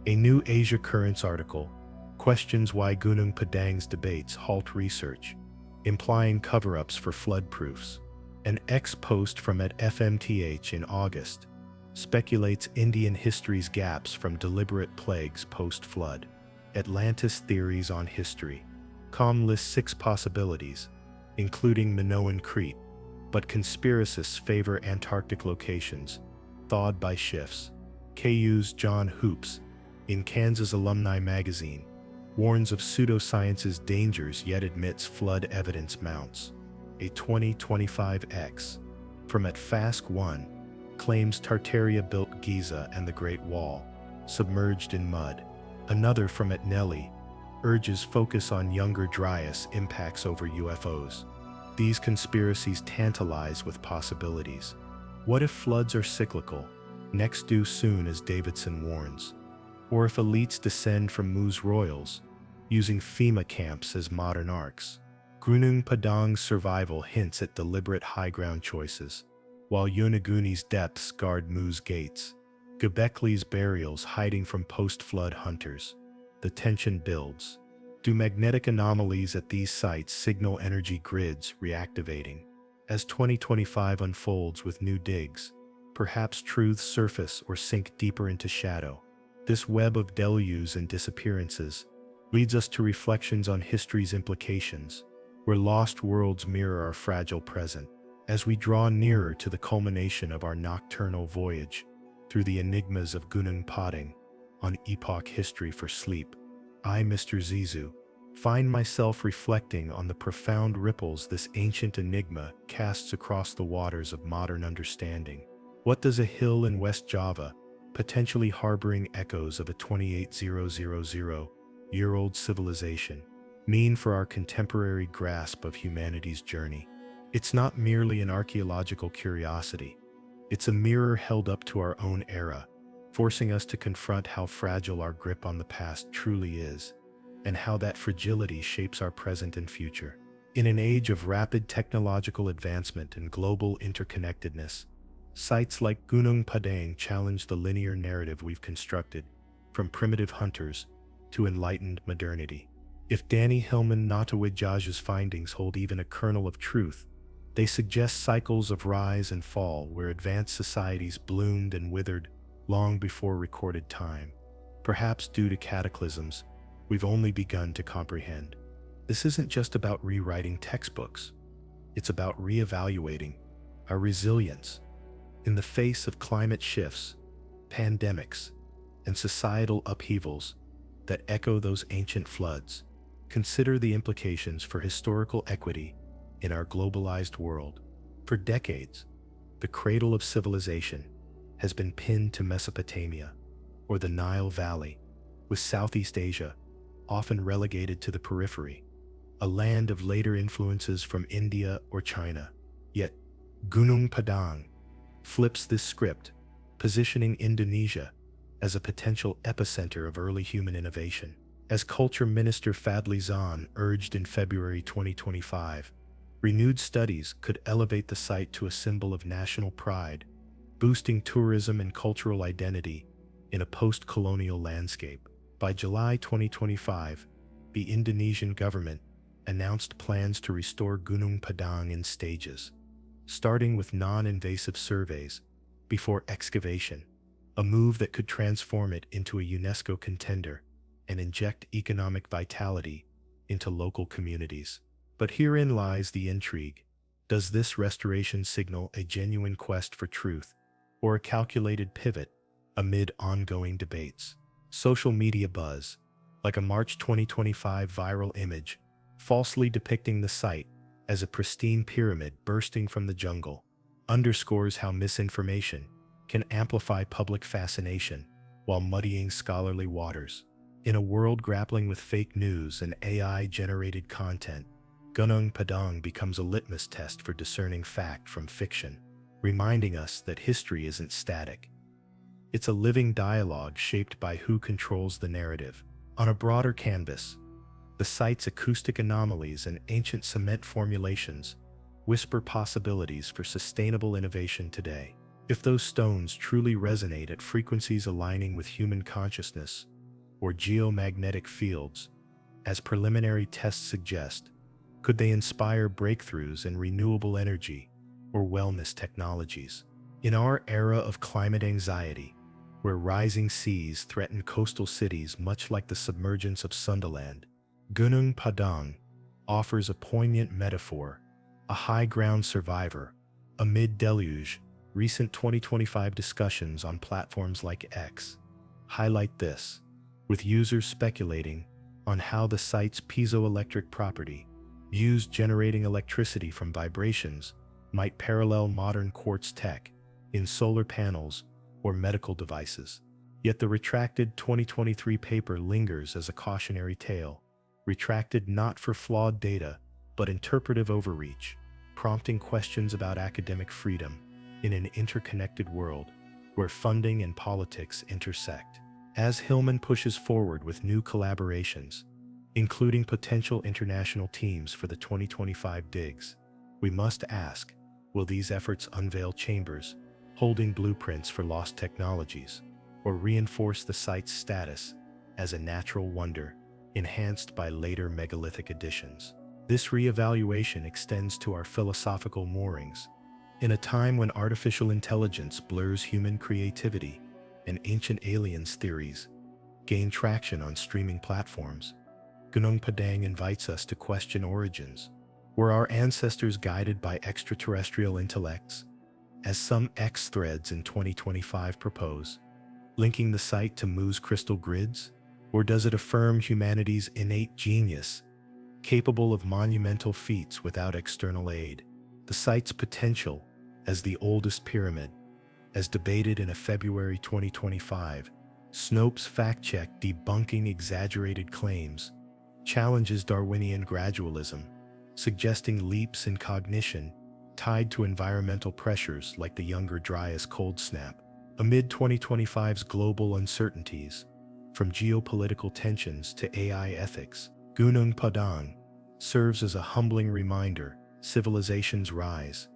A new Asia Currents article questions why Gunung Padang's debates halt research, implying cover-ups for flood proofs. An post from @FMTH in August speculates Indian history's gaps from deliberate plagues post-flood. Atlantis theories on history. Com lists 6 possibilities, including Minoan Crete, but conspiracists favor Antarctic locations, thawed by shifts. KU's John Hoops, in Kansas Alumni Magazine, warns of pseudoscience's dangers yet admits flood evidence mounts. A 2025 from @Fask1 claims Tartaria built Giza and the Great Wall, submerged in mud. Another from @Nelly urges focus on Younger Dryas impacts over UFOs. These conspiracies tantalize with possibilities. What if floods are cyclical, next due soon as Davidson warns? Or if elites descend from Mu's royals, using FEMA camps as modern arcs? Gunung Padang's survival hints at deliberate high ground choices, while Yonaguni's depths guard Mu's gates. Göbekli's burials hiding from post-flood hunters. The tension builds. Do magnetic anomalies at these sites signal energy grids reactivating? As 2025 unfolds with new digs, perhaps truths surface or sink deeper into shadow. This web of deluges and disappearances leads us to reflections on history's implications, where lost worlds mirror our fragile present. As we draw nearer to the culmination of our nocturnal voyage through the enigmas of Gunung Padang on Epoch History for Sleep, I, Mr. Zizou, find myself reflecting on the profound ripples this ancient enigma casts across the waters of modern understanding. What does a hill in West Java, potentially harboring echoes of a 28,000-year-old civilization, mean for our contemporary grasp of humanity's journey? It's not merely an archaeological curiosity. It's a mirror held up to our own era, forcing us to confront how fragile our grip on the past truly is, and how that fragility shapes our present and future. In an age of rapid technological advancement and global interconnectedness, sites like Gunung Padang challenge the linear narrative we've constructed, from primitive hunters to enlightened modernity. If Danny Hillman Natawijaja's findings hold even a kernel of truth, they suggest cycles of rise and fall where advanced societies bloomed and withered long before recorded time, perhaps due to cataclysms we've only begun to comprehend. This isn't just about rewriting textbooks. It's about reevaluating our resilience in the face of climate shifts, pandemics, and societal upheavals that echo those ancient floods. Consider the implications for historical equity in our globalized world. For decades, the cradle of civilization has been pinned to Mesopotamia or the Nile Valley, with Southeast Asia often relegated to the periphery, a land of later influences from India or China. Yet, Gunung Padang flips this script, positioning Indonesia as a potential epicenter of early human innovation. As Culture Minister Fadli Zon urged in February 2025, renewed studies could elevate the site to a symbol of national pride, boosting tourism and cultural identity in a post-colonial landscape. By July 2025, the Indonesian government announced plans to restore Gunung Padang in stages, starting with non-invasive surveys before excavation, a move that could transform it into a UNESCO contender and inject economic vitality into local communities. But herein lies the intrigue. Does this restoration signal a genuine quest for truth or a calculated pivot amid ongoing debates? Social media buzz, like a March 2025 viral image falsely depicting the site as a pristine pyramid bursting from the jungle, underscores how misinformation can amplify public fascination while muddying scholarly waters. In a world grappling with fake news and AI-generated content, Gunung Padang becomes a litmus test for discerning fact from fiction, reminding us that history isn't static. It's a living dialogue shaped by who controls the narrative. On a broader canvas, the site's acoustic anomalies and ancient cement formulations whisper possibilities for sustainable innovation today. If those stones truly resonate at frequencies aligning with human consciousness or geomagnetic fields, as preliminary tests suggest, could they inspire breakthroughs in renewable energy or wellness technologies? In our era of climate anxiety, where rising seas threaten coastal cities much like the submergence of Sunderland, Gunung Padang offers a poignant metaphor, a high-ground survivor amid deluge. Recent 2025 discussions on platforms like X highlight this, with users speculating on how the site's piezoelectric property, used generating electricity from vibrations, might parallel modern quartz tech in solar panels or medical devices. Yet the retracted 2023 paper lingers as a cautionary tale, retracted not for flawed data, but interpretive overreach, prompting questions about academic freedom in an interconnected world where funding and politics intersect. As Hillman pushes forward with new collaborations, including potential international teams for the 2025 digs, we must ask, will these efforts unveil chambers holding blueprints for lost technologies, or reinforce the site's status as a natural wonder enhanced by later megalithic additions? This reevaluation extends to our philosophical moorings. In a time when artificial intelligence blurs human creativity and ancient aliens theories gain traction on streaming platforms, Gunung Padang invites us to question origins. Were our ancestors guided by extraterrestrial intellects, as some X threads in 2025 propose, linking the site to Mu's crystal grids? Or does it affirm humanity's innate genius, capable of monumental feats without external aid? The site's potential as the oldest pyramid, as debated in a February 2025 Snopes fact-check debunking exaggerated claims, challenges Darwinian gradualism, suggesting leaps in cognition tied to environmental pressures like the Younger Dryas cold snap. Amid 2025's global uncertainties, from geopolitical tensions to AI ethics, Gunung Padang serves as a humbling reminder: civilizations rise,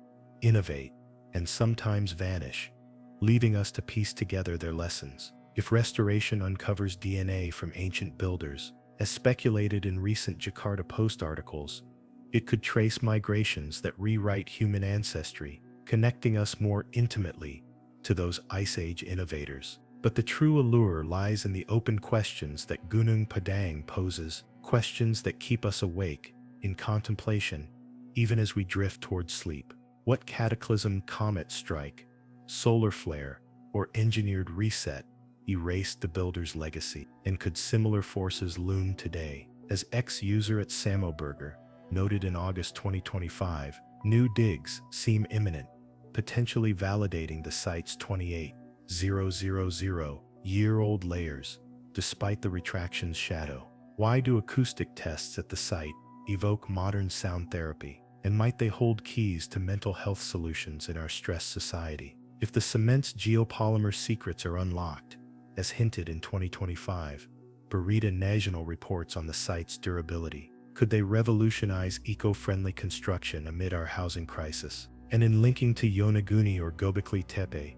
innovate, and sometimes vanish, leaving us to piece together their lessons. If restoration uncovers DNA from ancient builders, as speculated in recent Jakarta Post articles, it could trace migrations that rewrite human ancestry, connecting us more intimately to those Ice Age innovators. But the true allure lies in the open questions that Gunung Padang poses, questions that keep us awake in contemplation, even as we drift towards sleep. What cataclysm, comet strike, solar flare, or engineered reset erased the builder's legacy? And could similar forces loom today? As ex-user at Samoburger noted in August 2025, new digs seem imminent, potentially validating the site's 28,000-year-old layers, despite the retraction's shadow. Why do acoustic tests at the site evoke modern sound therapy? And might they hold keys to mental health solutions in our stressed society? If the cement's geopolymer secrets are unlocked, as hinted in 2025, Berita Nasional reports on the site's durability, could they revolutionize eco-friendly construction amid our housing crisis? And in linking to Yonaguni or Gobekli Tepe,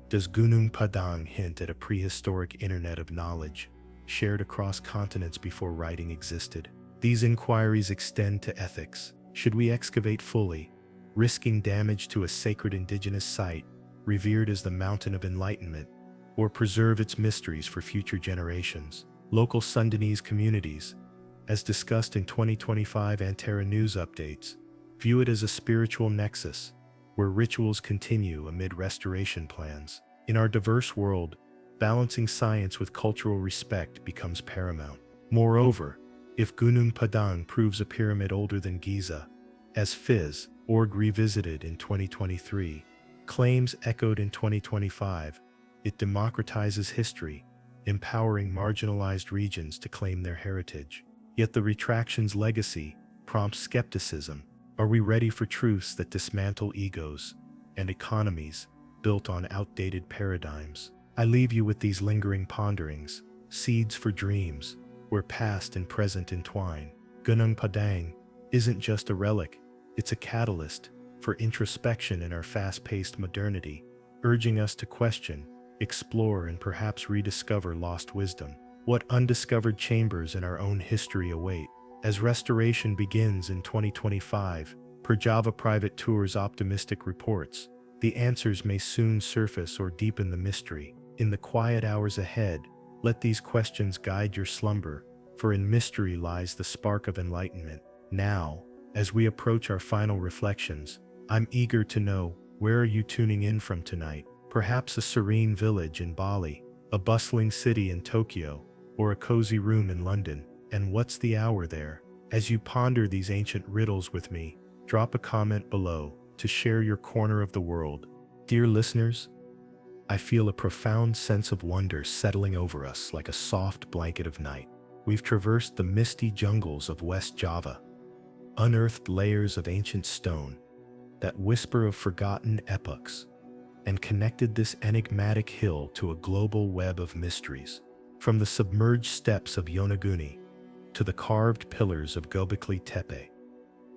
does Gunung Padang hint at a prehistoric internet of knowledge, shared across continents before writing existed? These inquiries extend to ethics. Should we excavate fully, risking damage to a sacred indigenous site, revered as the mountain of enlightenment, or preserve its mysteries for future generations? Local Sundanese communities, as discussed in 2025 Antara News updates, view it as a spiritual nexus, where rituals continue amid restoration plans. In our diverse world, balancing science with cultural respect becomes paramount. Moreover, if Gunung Padang proves a pyramid older than Giza, as phys.org revisited in 2023, claims echoed in 2025, it democratizes history, empowering marginalized regions to claim their heritage. Yet the retraction's legacy prompts skepticism. Are we ready for truths that dismantle egos and economies built on outdated paradigms? I leave you with these lingering ponderings, seeds for dreams, where past and present entwine. Gunung Padang isn't just a relic, it's a catalyst for introspection in our fast-paced modernity, urging us to question, explore, and perhaps rediscover lost wisdom. What undiscovered chambers in our own history await? As restoration begins in 2025, per Java Private Tour's optimistic reports, the answers may soon surface or deepen the mystery. In the quiet hours ahead, let these questions guide your slumber, for in mystery lies the spark of enlightenment. Now, as we approach our final reflections, I'm eager to know, where are you tuning in from tonight? Perhaps a serene village in Bali, a bustling city in Tokyo, or a cozy room in London. And what's the hour there? As you ponder these ancient riddles with me, drop a comment below to share your corner of the world. Dear listeners, I feel a profound sense of wonder settling over us like a soft blanket of night. We've traversed the misty jungles of West Java, unearthed layers of ancient stone that whisper of forgotten epochs, and connected this enigmatic hill to a global web of mysteries. From the submerged steppes of Yonaguni to the carved pillars of Göbekli Tepe,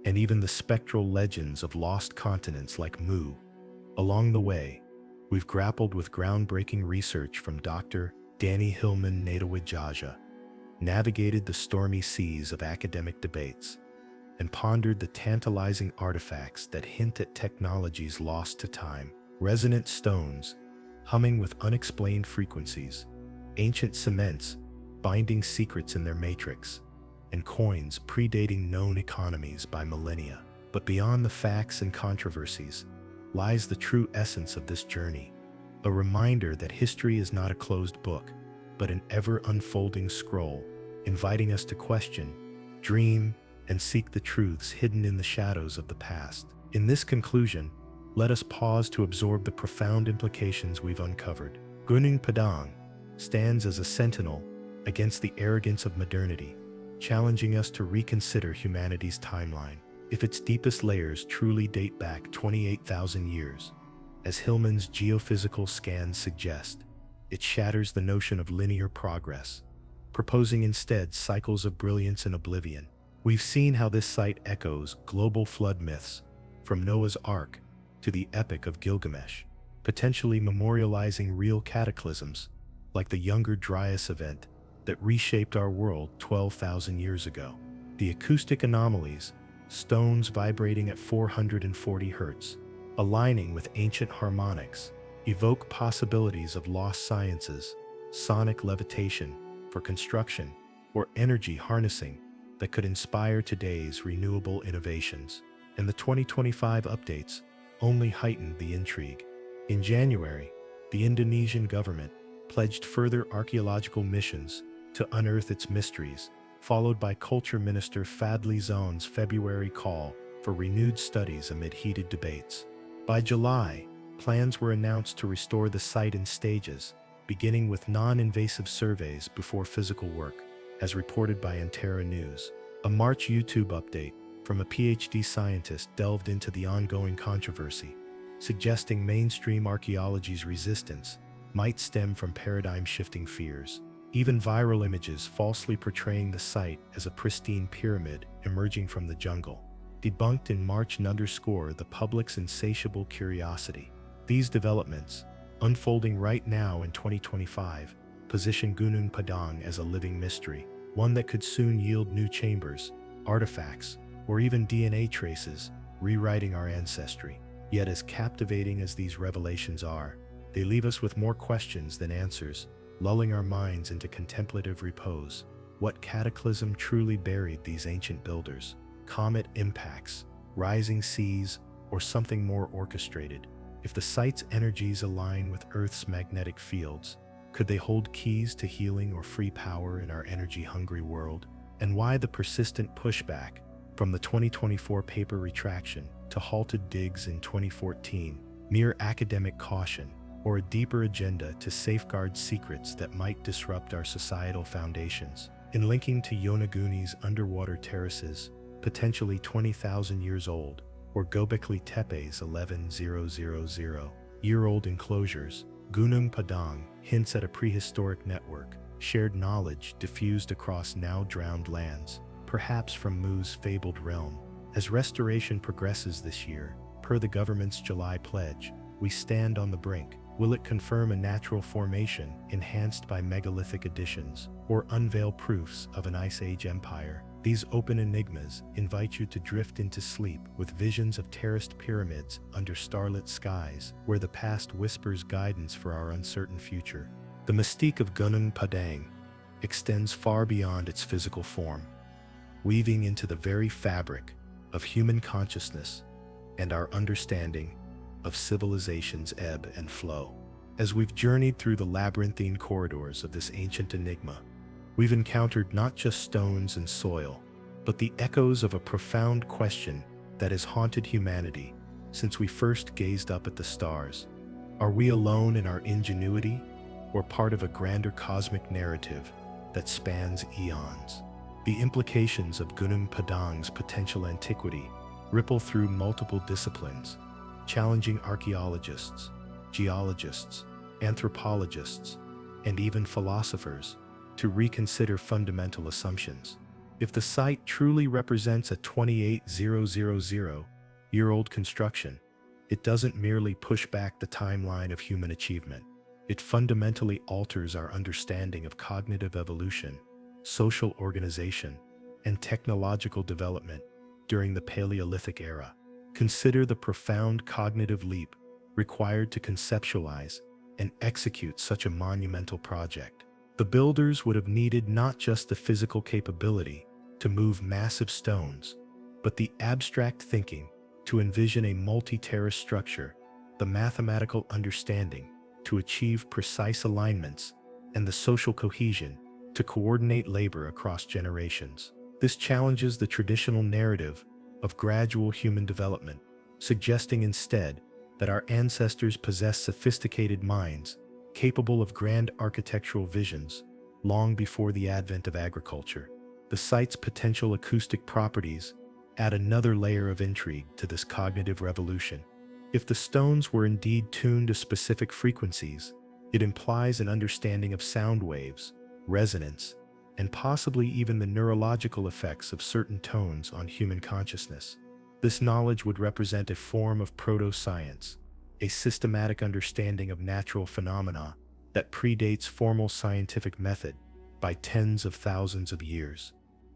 and even the spectral legends of lost continents like Mu. Along the way, we've grappled with groundbreaking research from Dr. Danny Hillman Natawijaja, navigated the stormy seas of academic debates, and pondered the tantalizing artifacts that hint at technologies lost to time. Resonant stones, humming with unexplained frequencies, ancient cements, binding secrets in their matrix, and coins predating known economies by millennia. But beyond the facts and controversies lies the true essence of this journey, a reminder that history is not a closed book, but an ever-unfolding scroll, inviting us to question, dream, and seek the truths hidden in the shadows of the past. In this conclusion, let us pause to absorb the profound implications we've uncovered. Gunung Padang stands as a sentinel against the arrogance of modernity, challenging us to reconsider humanity's timeline. If its deepest layers truly date back 28,000 years, as Hillman's geophysical scans suggest, it shatters the notion of linear progress, proposing instead cycles of brilliance and oblivion. We've seen how this site echoes global flood myths, from Noah's Ark to the Epic of Gilgamesh, potentially memorializing real cataclysms like the Younger Dryas event that reshaped our world 12,000 years ago. The acoustic anomalies, stones vibrating at 440 Hz, aligning with ancient harmonics, evoke possibilities of lost sciences, sonic levitation for construction, or energy harnessing that could inspire today's renewable innovations. And the 2025 updates only heightened the intrigue. In January, the Indonesian government pledged further archaeological missions to unearth its mysteries, followed by Culture Minister Fadli Zon's February call for renewed studies amid heated debates. By July, plans were announced to restore the site in stages, beginning with non-invasive surveys before physical work, as reported by Antara News. A March YouTube update from a PhD scientist delved into the ongoing controversy, suggesting mainstream archaeology's resistance might stem from paradigm-shifting fears. Even viral images falsely portraying the site as a pristine pyramid emerging from the jungle, debunked in March, underscore the public's insatiable curiosity. These developments, unfolding right now in 2025, position Gunung Padang as a living mystery, one that could soon yield new chambers, artifacts, or even DNA traces, rewriting our ancestry. Yet as captivating as these revelations are, they leave us with more questions than answers, lulling our minds into contemplative repose. What cataclysm truly buried these ancient builders? Comet impacts, rising seas, or something more orchestrated? If the site's energies align with Earth's magnetic fields, could they hold keys to healing or free power in our energy-hungry world? And why the persistent pushback, from the 2024 paper retraction to halted digs in 2014, mere academic caution, or a deeper agenda to safeguard secrets that might disrupt our societal foundations? In linking to Yonaguni's underwater terraces, potentially 20,000 years old, or Göbekli Tepe's 11,000-year-old enclosures, Gunung Padang hints at a prehistoric network, shared knowledge diffused across now drowned lands, perhaps from Mu's fabled realm. As restoration progresses this year, per the government's July pledge, we stand on the brink. Will it confirm a natural formation enhanced by megalithic additions, or unveil proofs of an Ice Age empire? These open enigmas invite you to drift into sleep with visions of terraced pyramids under starlit skies, where the past whispers guidance for our uncertain future. The mystique of Gunung Padang extends far beyond its physical form, weaving into the very fabric of human consciousness and our understanding of civilization's ebb and flow. As we've journeyed through the labyrinthine corridors of this ancient enigma, we've encountered not just stones and soil, but the echoes of a profound question that has haunted humanity since we first gazed up at the stars. Are we alone in our ingenuity, or part of a grander cosmic narrative that spans eons? The implications of Gunung Padang's potential antiquity ripple through multiple disciplines, challenging archaeologists, geologists, anthropologists, and even philosophers to reconsider fundamental assumptions. If the site truly represents a 28,000-year-old construction, it doesn't merely push back the timeline of human achievement. It fundamentally alters our understanding of cognitive evolution, social organization, and technological development during the Paleolithic era. Consider the profound cognitive leap required to conceptualize and execute such a monumental project. The builders would have needed not just the physical capability to move massive stones, but the abstract thinking to envision a multi-terrace structure, the mathematical understanding to achieve precise alignments, and the social cohesion to coordinate labor across generations. This challenges the traditional narrative of gradual human development, suggesting instead that our ancestors possessed sophisticated minds capable of grand architectural visions long before the advent of agriculture. The site's potential acoustic properties add another layer of intrigue to this cognitive revolution. If the stones were indeed tuned to specific frequencies, it implies an understanding of sound waves, resonance, and possibly even the neurological effects of certain tones on human consciousness. This knowledge would represent a form of proto-science, a systematic understanding of natural phenomena that predates formal scientific method by tens of thousands of years.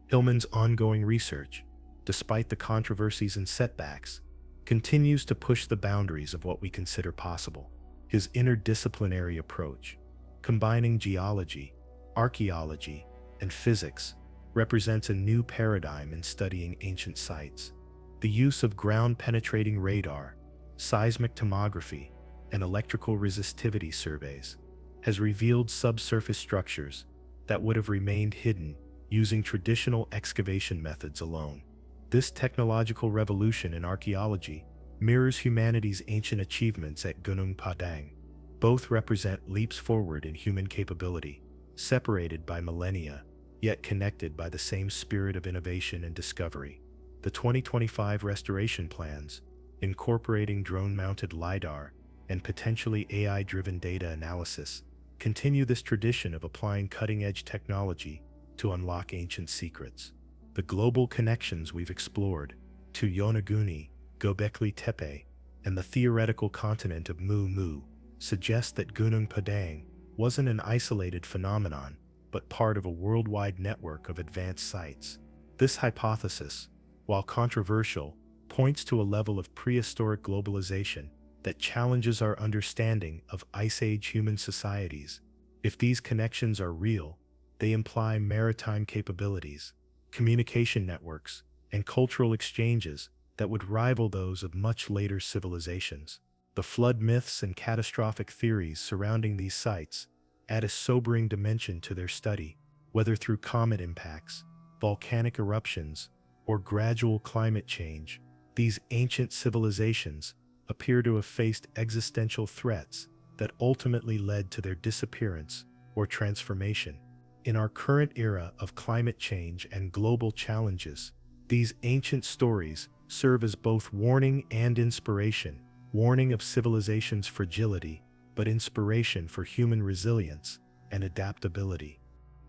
Hillman's ongoing research, despite the controversies and setbacks, continues to push the boundaries of what we consider possible. His interdisciplinary approach, combining geology, archaeology, and physics, represents a new paradigm in studying ancient sites. The use of ground-penetrating radar, seismic tomography, and electrical resistivity surveys has revealed subsurface structures that would have remained hidden using traditional excavation methods alone. This technological revolution in archaeology mirrors humanity's ancient achievements at Gunung Padang. Both represent leaps forward in human capability, separated by millennia, yet connected by the same spirit of innovation and discovery. The 2025 restoration plans, incorporating drone-mounted LiDAR and potentially AI-driven data analysis, continue this tradition of applying cutting-edge technology to unlock ancient secrets. The global connections we've explored to Yonaguni, Göbekli Tepe, and the theoretical continent of Mu suggest that Gunung Padang wasn't an isolated phenomenon, but part of a worldwide network of advanced sites. This hypothesis, while controversial, points to a level of prehistoric globalization that challenges our understanding of Ice Age human societies. If these connections are real, they imply maritime capabilities, communication networks, and cultural exchanges that would rival those of much later civilizations. The flood myths and catastrophic theories surrounding these sites add a sobering dimension to their study, whether through comet impacts, volcanic eruptions, or gradual climate change. These ancient civilizations appear to have faced existential threats that ultimately led to their disappearance or transformation. In our current era of climate change and global challenges, these ancient stories serve as both warning and inspiration, warning of civilization's fragility, but inspiration for human resilience and adaptability.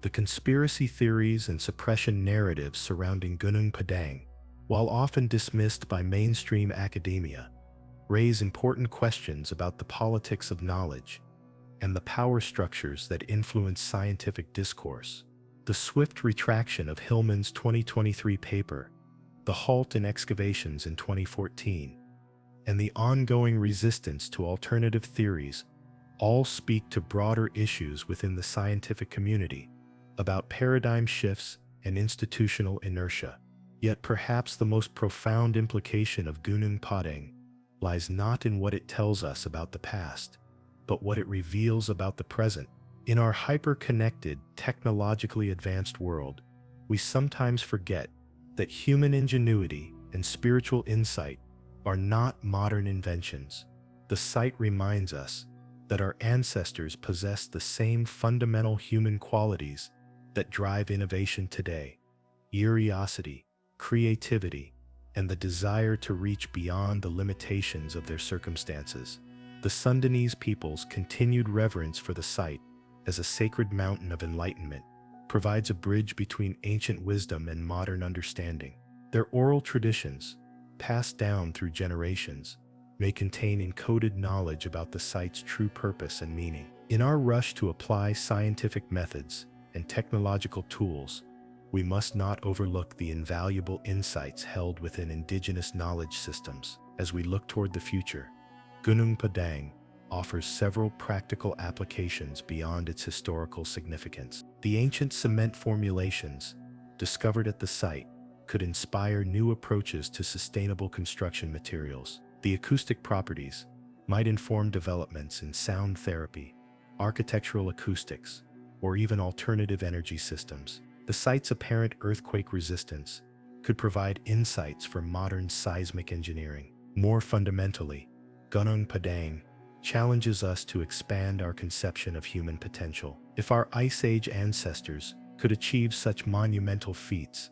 The conspiracy theories and suppression narratives surrounding Gunung Padang, while often dismissed by mainstream academia, raise important questions about the politics of knowledge and the power structures that influence scientific discourse. The swift retraction of Hillman's 2023 paper, the halt in excavations in 2014, and the ongoing resistance to alternative theories all speak to broader issues within the scientific community about paradigm shifts and institutional inertia. Yet perhaps the most profound implication of Gunung Padang lies not in what it tells us about the past, but what it reveals about the present. In our hyper-connected, technologically advanced world, we sometimes forget that human ingenuity and spiritual insight are not modern inventions. The site reminds us that our ancestors possessed the same fundamental human qualities that drive innovation today: curiosity, creativity, and the desire to reach beyond the limitations of their circumstances. The Sundanese people's continued reverence for the site as a sacred mountain of enlightenment provides a bridge between ancient wisdom and modern understanding. Their oral traditions, passed down through generations, may contain encoded knowledge about the site's true purpose and meaning. In our rush to apply scientific methods and technological tools, we must not overlook the invaluable insights held within indigenous knowledge systems. As we look toward the future, Gunung Padang offers several practical applications beyond its historical significance. The ancient cement formulations discovered at the site could inspire new approaches to sustainable construction materials. The acoustic properties might inform developments in sound therapy, architectural acoustics, or even alternative energy systems. The site's apparent earthquake resistance could provide insights for modern seismic engineering. More fundamentally, Gunung Padang challenges us to expand our conception of human potential. If our Ice Age ancestors could achieve such monumental feats,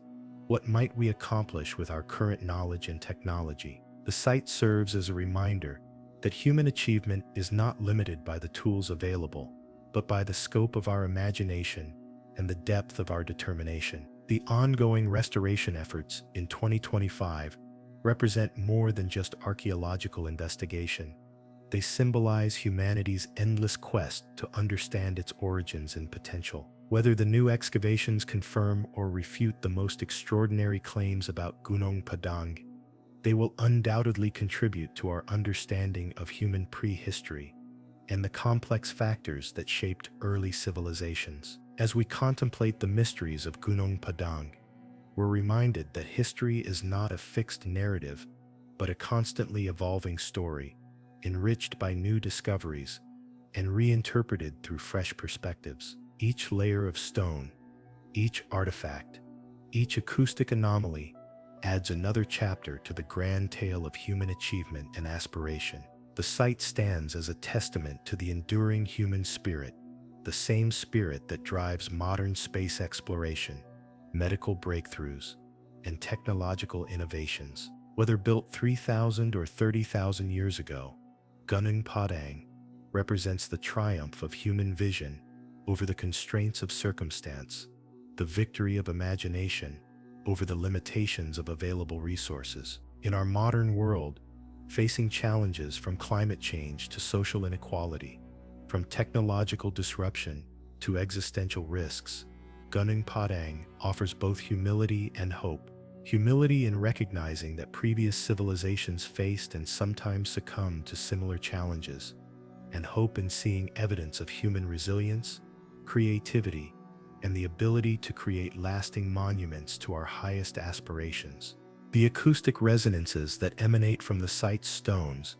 what might we accomplish with our current knowledge and technology? The site serves as a reminder that human achievement is not limited by the tools available, but by the scope of our imagination and the depth of our determination. The ongoing restoration efforts in 2025 represent more than just archaeological investigation. They symbolize humanity's endless quest to understand its origins and potential. Whether the new excavations confirm or refute the most extraordinary claims about Gunung Padang, they will undoubtedly contribute to our understanding of human prehistory and the complex factors that shaped early civilizations. As we contemplate the mysteries of Gunung Padang, we're reminded that history is not a fixed narrative, but a constantly evolving story, enriched by new discoveries and reinterpreted through fresh perspectives. Each layer of stone, each artifact, each acoustic anomaly adds another chapter to the grand tale of human achievement and aspiration. The site stands as a testament to the enduring human spirit, the same spirit that drives modern space exploration, medical breakthroughs, and technological innovations. Whether built 3,000 or 30,000 years ago, Gunung Padang represents the triumph of human vision over the constraints of circumstance, the victory of imagination over the limitations of available resources. In our modern world, facing challenges from climate change to social inequality, from technological disruption to existential risks, Gunung Padang offers both humility and hope. Humility in recognizing that previous civilizations faced and sometimes succumbed to similar challenges, and hope in seeing evidence of human resilience, creativity, and the ability to create lasting monuments to our highest aspirations. The acoustic resonances that emanate from the site's stones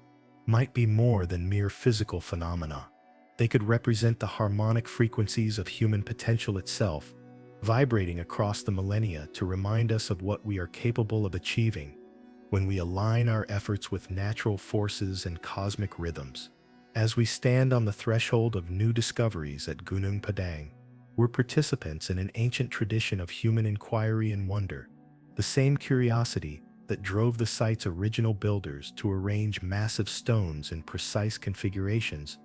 might be more than mere physical phenomena. They could represent the harmonic frequencies of human potential itself, vibrating across the millennia to remind us of what we are capable of achieving when we align our efforts with natural forces and cosmic rhythms. As we stand on the threshold of new discoveries at Gunung Padang, we're participants in an ancient tradition of human inquiry and wonder. The same curiosity that drove the site's original builders to arrange massive stones in precise configurations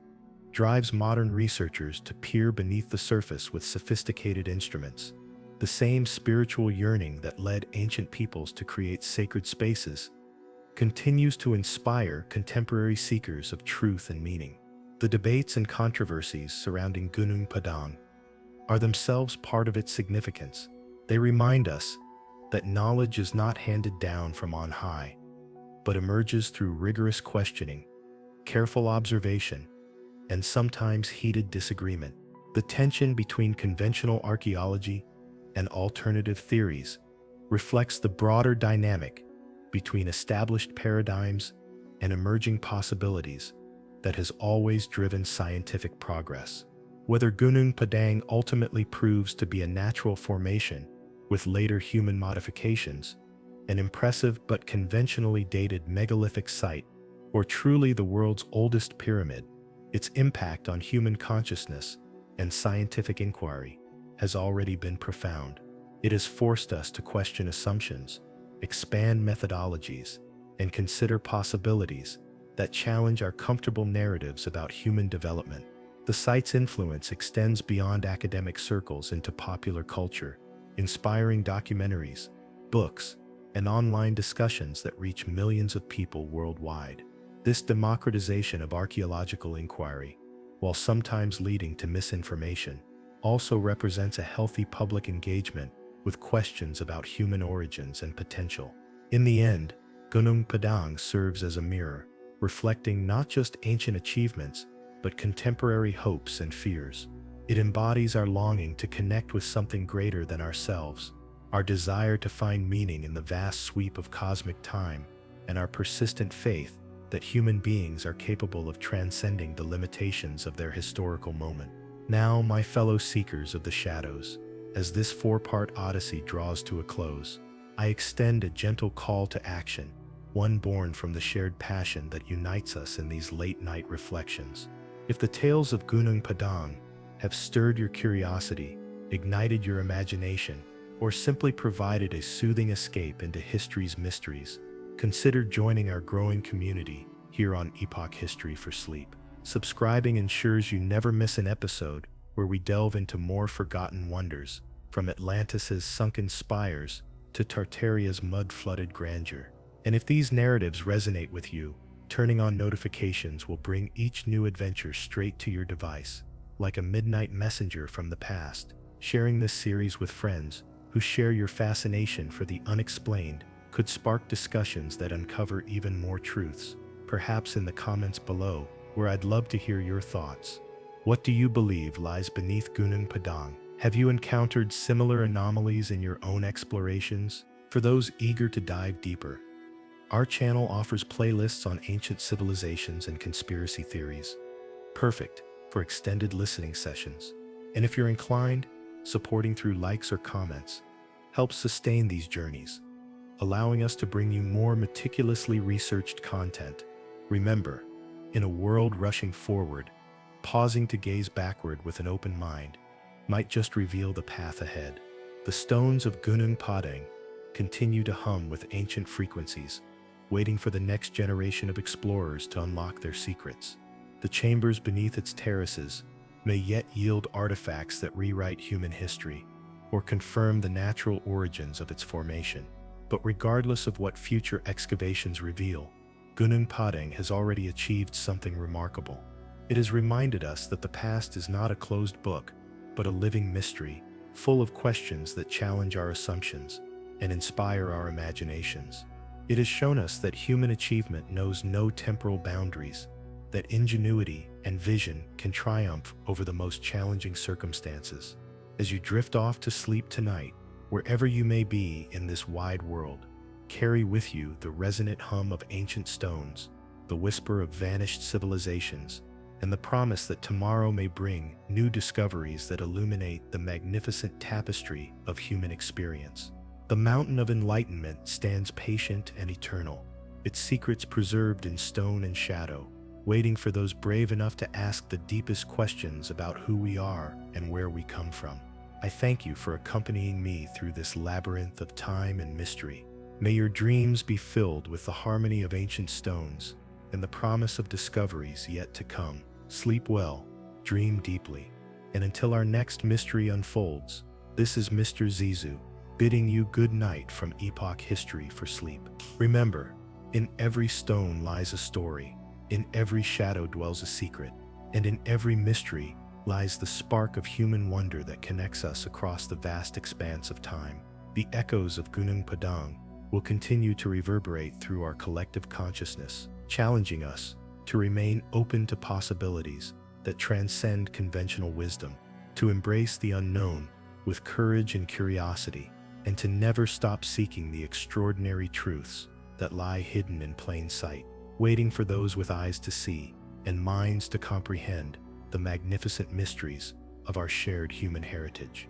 drives modern researchers to peer beneath the surface with sophisticated instruments. The same spiritual yearning that led ancient peoples to create sacred spaces continues to inspire contemporary seekers of truth and meaning. The debates and controversies surrounding Gunung Padang are themselves part of its significance. They remind us that knowledge is not handed down from on high, but emerges through rigorous questioning, careful observation, and sometimes heated disagreement. The tension between conventional archaeology and alternative theories reflects the broader dynamic between established paradigms and emerging possibilities that has always driven scientific progress. Whether Gunung Padang ultimately proves to be a natural formation with later human modifications, an impressive but conventionally dated megalithic site, or truly the world's oldest pyramid, its impact on human consciousness and scientific inquiry has already been profound. It has forced us to question assumptions, expand methodologies, and consider possibilities that challenge our comfortable narratives about human development. The site's influence extends beyond academic circles into popular culture, inspiring documentaries, books, and online discussions that reach millions of people worldwide. This democratization of archaeological inquiry, while sometimes leading to misinformation, also represents a healthy public engagement with questions about human origins and potential. In the end, Gunung Padang serves as a mirror, reflecting not just ancient achievements, but contemporary hopes and fears. It embodies our longing to connect with something greater than ourselves, our desire to find meaning in the vast sweep of cosmic time, and our persistent faith that human beings are capable of transcending the limitations of their historical moment. Now, my fellow seekers of the shadows, as this four-part odyssey draws to a close, I extend a gentle call to action, one born from the shared passion that unites us in these late-night reflections. If the tales of Gunung Padang have stirred your curiosity, ignited your imagination, or simply provided a soothing escape into history's mysteries, consider joining our growing community here on Epoch History for Sleep. Subscribing ensures you never miss an episode where we delve into more forgotten wonders, from Atlantis's sunken spires to Tartaria's mud-flooded grandeur. And if these narratives resonate with you, turning on notifications will bring each new adventure straight to your device, like a midnight messenger from the past. Sharing this series with friends who share your fascination for the unexplained could spark discussions that uncover even more truths, perhaps in the comments below, where I'd love to hear your thoughts. What do you believe lies beneath Gunung Padang? Have you encountered similar anomalies in your own explorations? For those eager to dive deeper, our channel offers playlists on ancient civilizations and conspiracy theories, perfect for extended listening sessions. And if you're inclined, supporting through likes or comments helps sustain these journeys, allowing us to bring you more meticulously researched content. Remember, in a world rushing forward, pausing to gaze backward with an open mind might just reveal the path ahead. The stones of Gunung Padang continue to hum with ancient frequencies, waiting for the next generation of explorers to unlock their secrets. The chambers beneath its terraces may yet yield artifacts that rewrite human history or confirm the natural origins of its formation. But regardless of what future excavations reveal, Gunung Padang has already achieved something remarkable. It has reminded us that the past is not a closed book, but a living mystery, full of questions that challenge our assumptions and inspire our imaginations. It has shown us that human achievement knows no temporal boundaries, that ingenuity and vision can triumph over the most challenging circumstances. As you drift off to sleep tonight, wherever you may be in this wide world, carry with you the resonant hum of ancient stones, the whisper of vanished civilizations, and the promise that tomorrow may bring new discoveries that illuminate the magnificent tapestry of human experience. The mountain of enlightenment stands patient and eternal, its secrets preserved in stone and shadow, waiting for those brave enough to ask the deepest questions about who we are and where we come from. I thank you for accompanying me through this labyrinth of time and mystery. May your dreams be filled with the harmony of ancient stones and the promise of discoveries yet to come. Sleep well, dream deeply, and until our next mystery unfolds, this is Mr. Zizou, bidding you good night from Epoch History for Sleep. Remember, in every stone lies a story, in every shadow dwells a secret, and in every mystery lies the spark of human wonder that connects us across the vast expanse of time. The echoes of Gunung Padang will continue to reverberate through our collective consciousness, challenging us to remain open to possibilities that transcend conventional wisdom, to embrace the unknown with courage and curiosity, and to never stop seeking the extraordinary truths that lie hidden in plain sight, waiting for those with eyes to see and minds to comprehend the magnificent mysteries of our shared human heritage.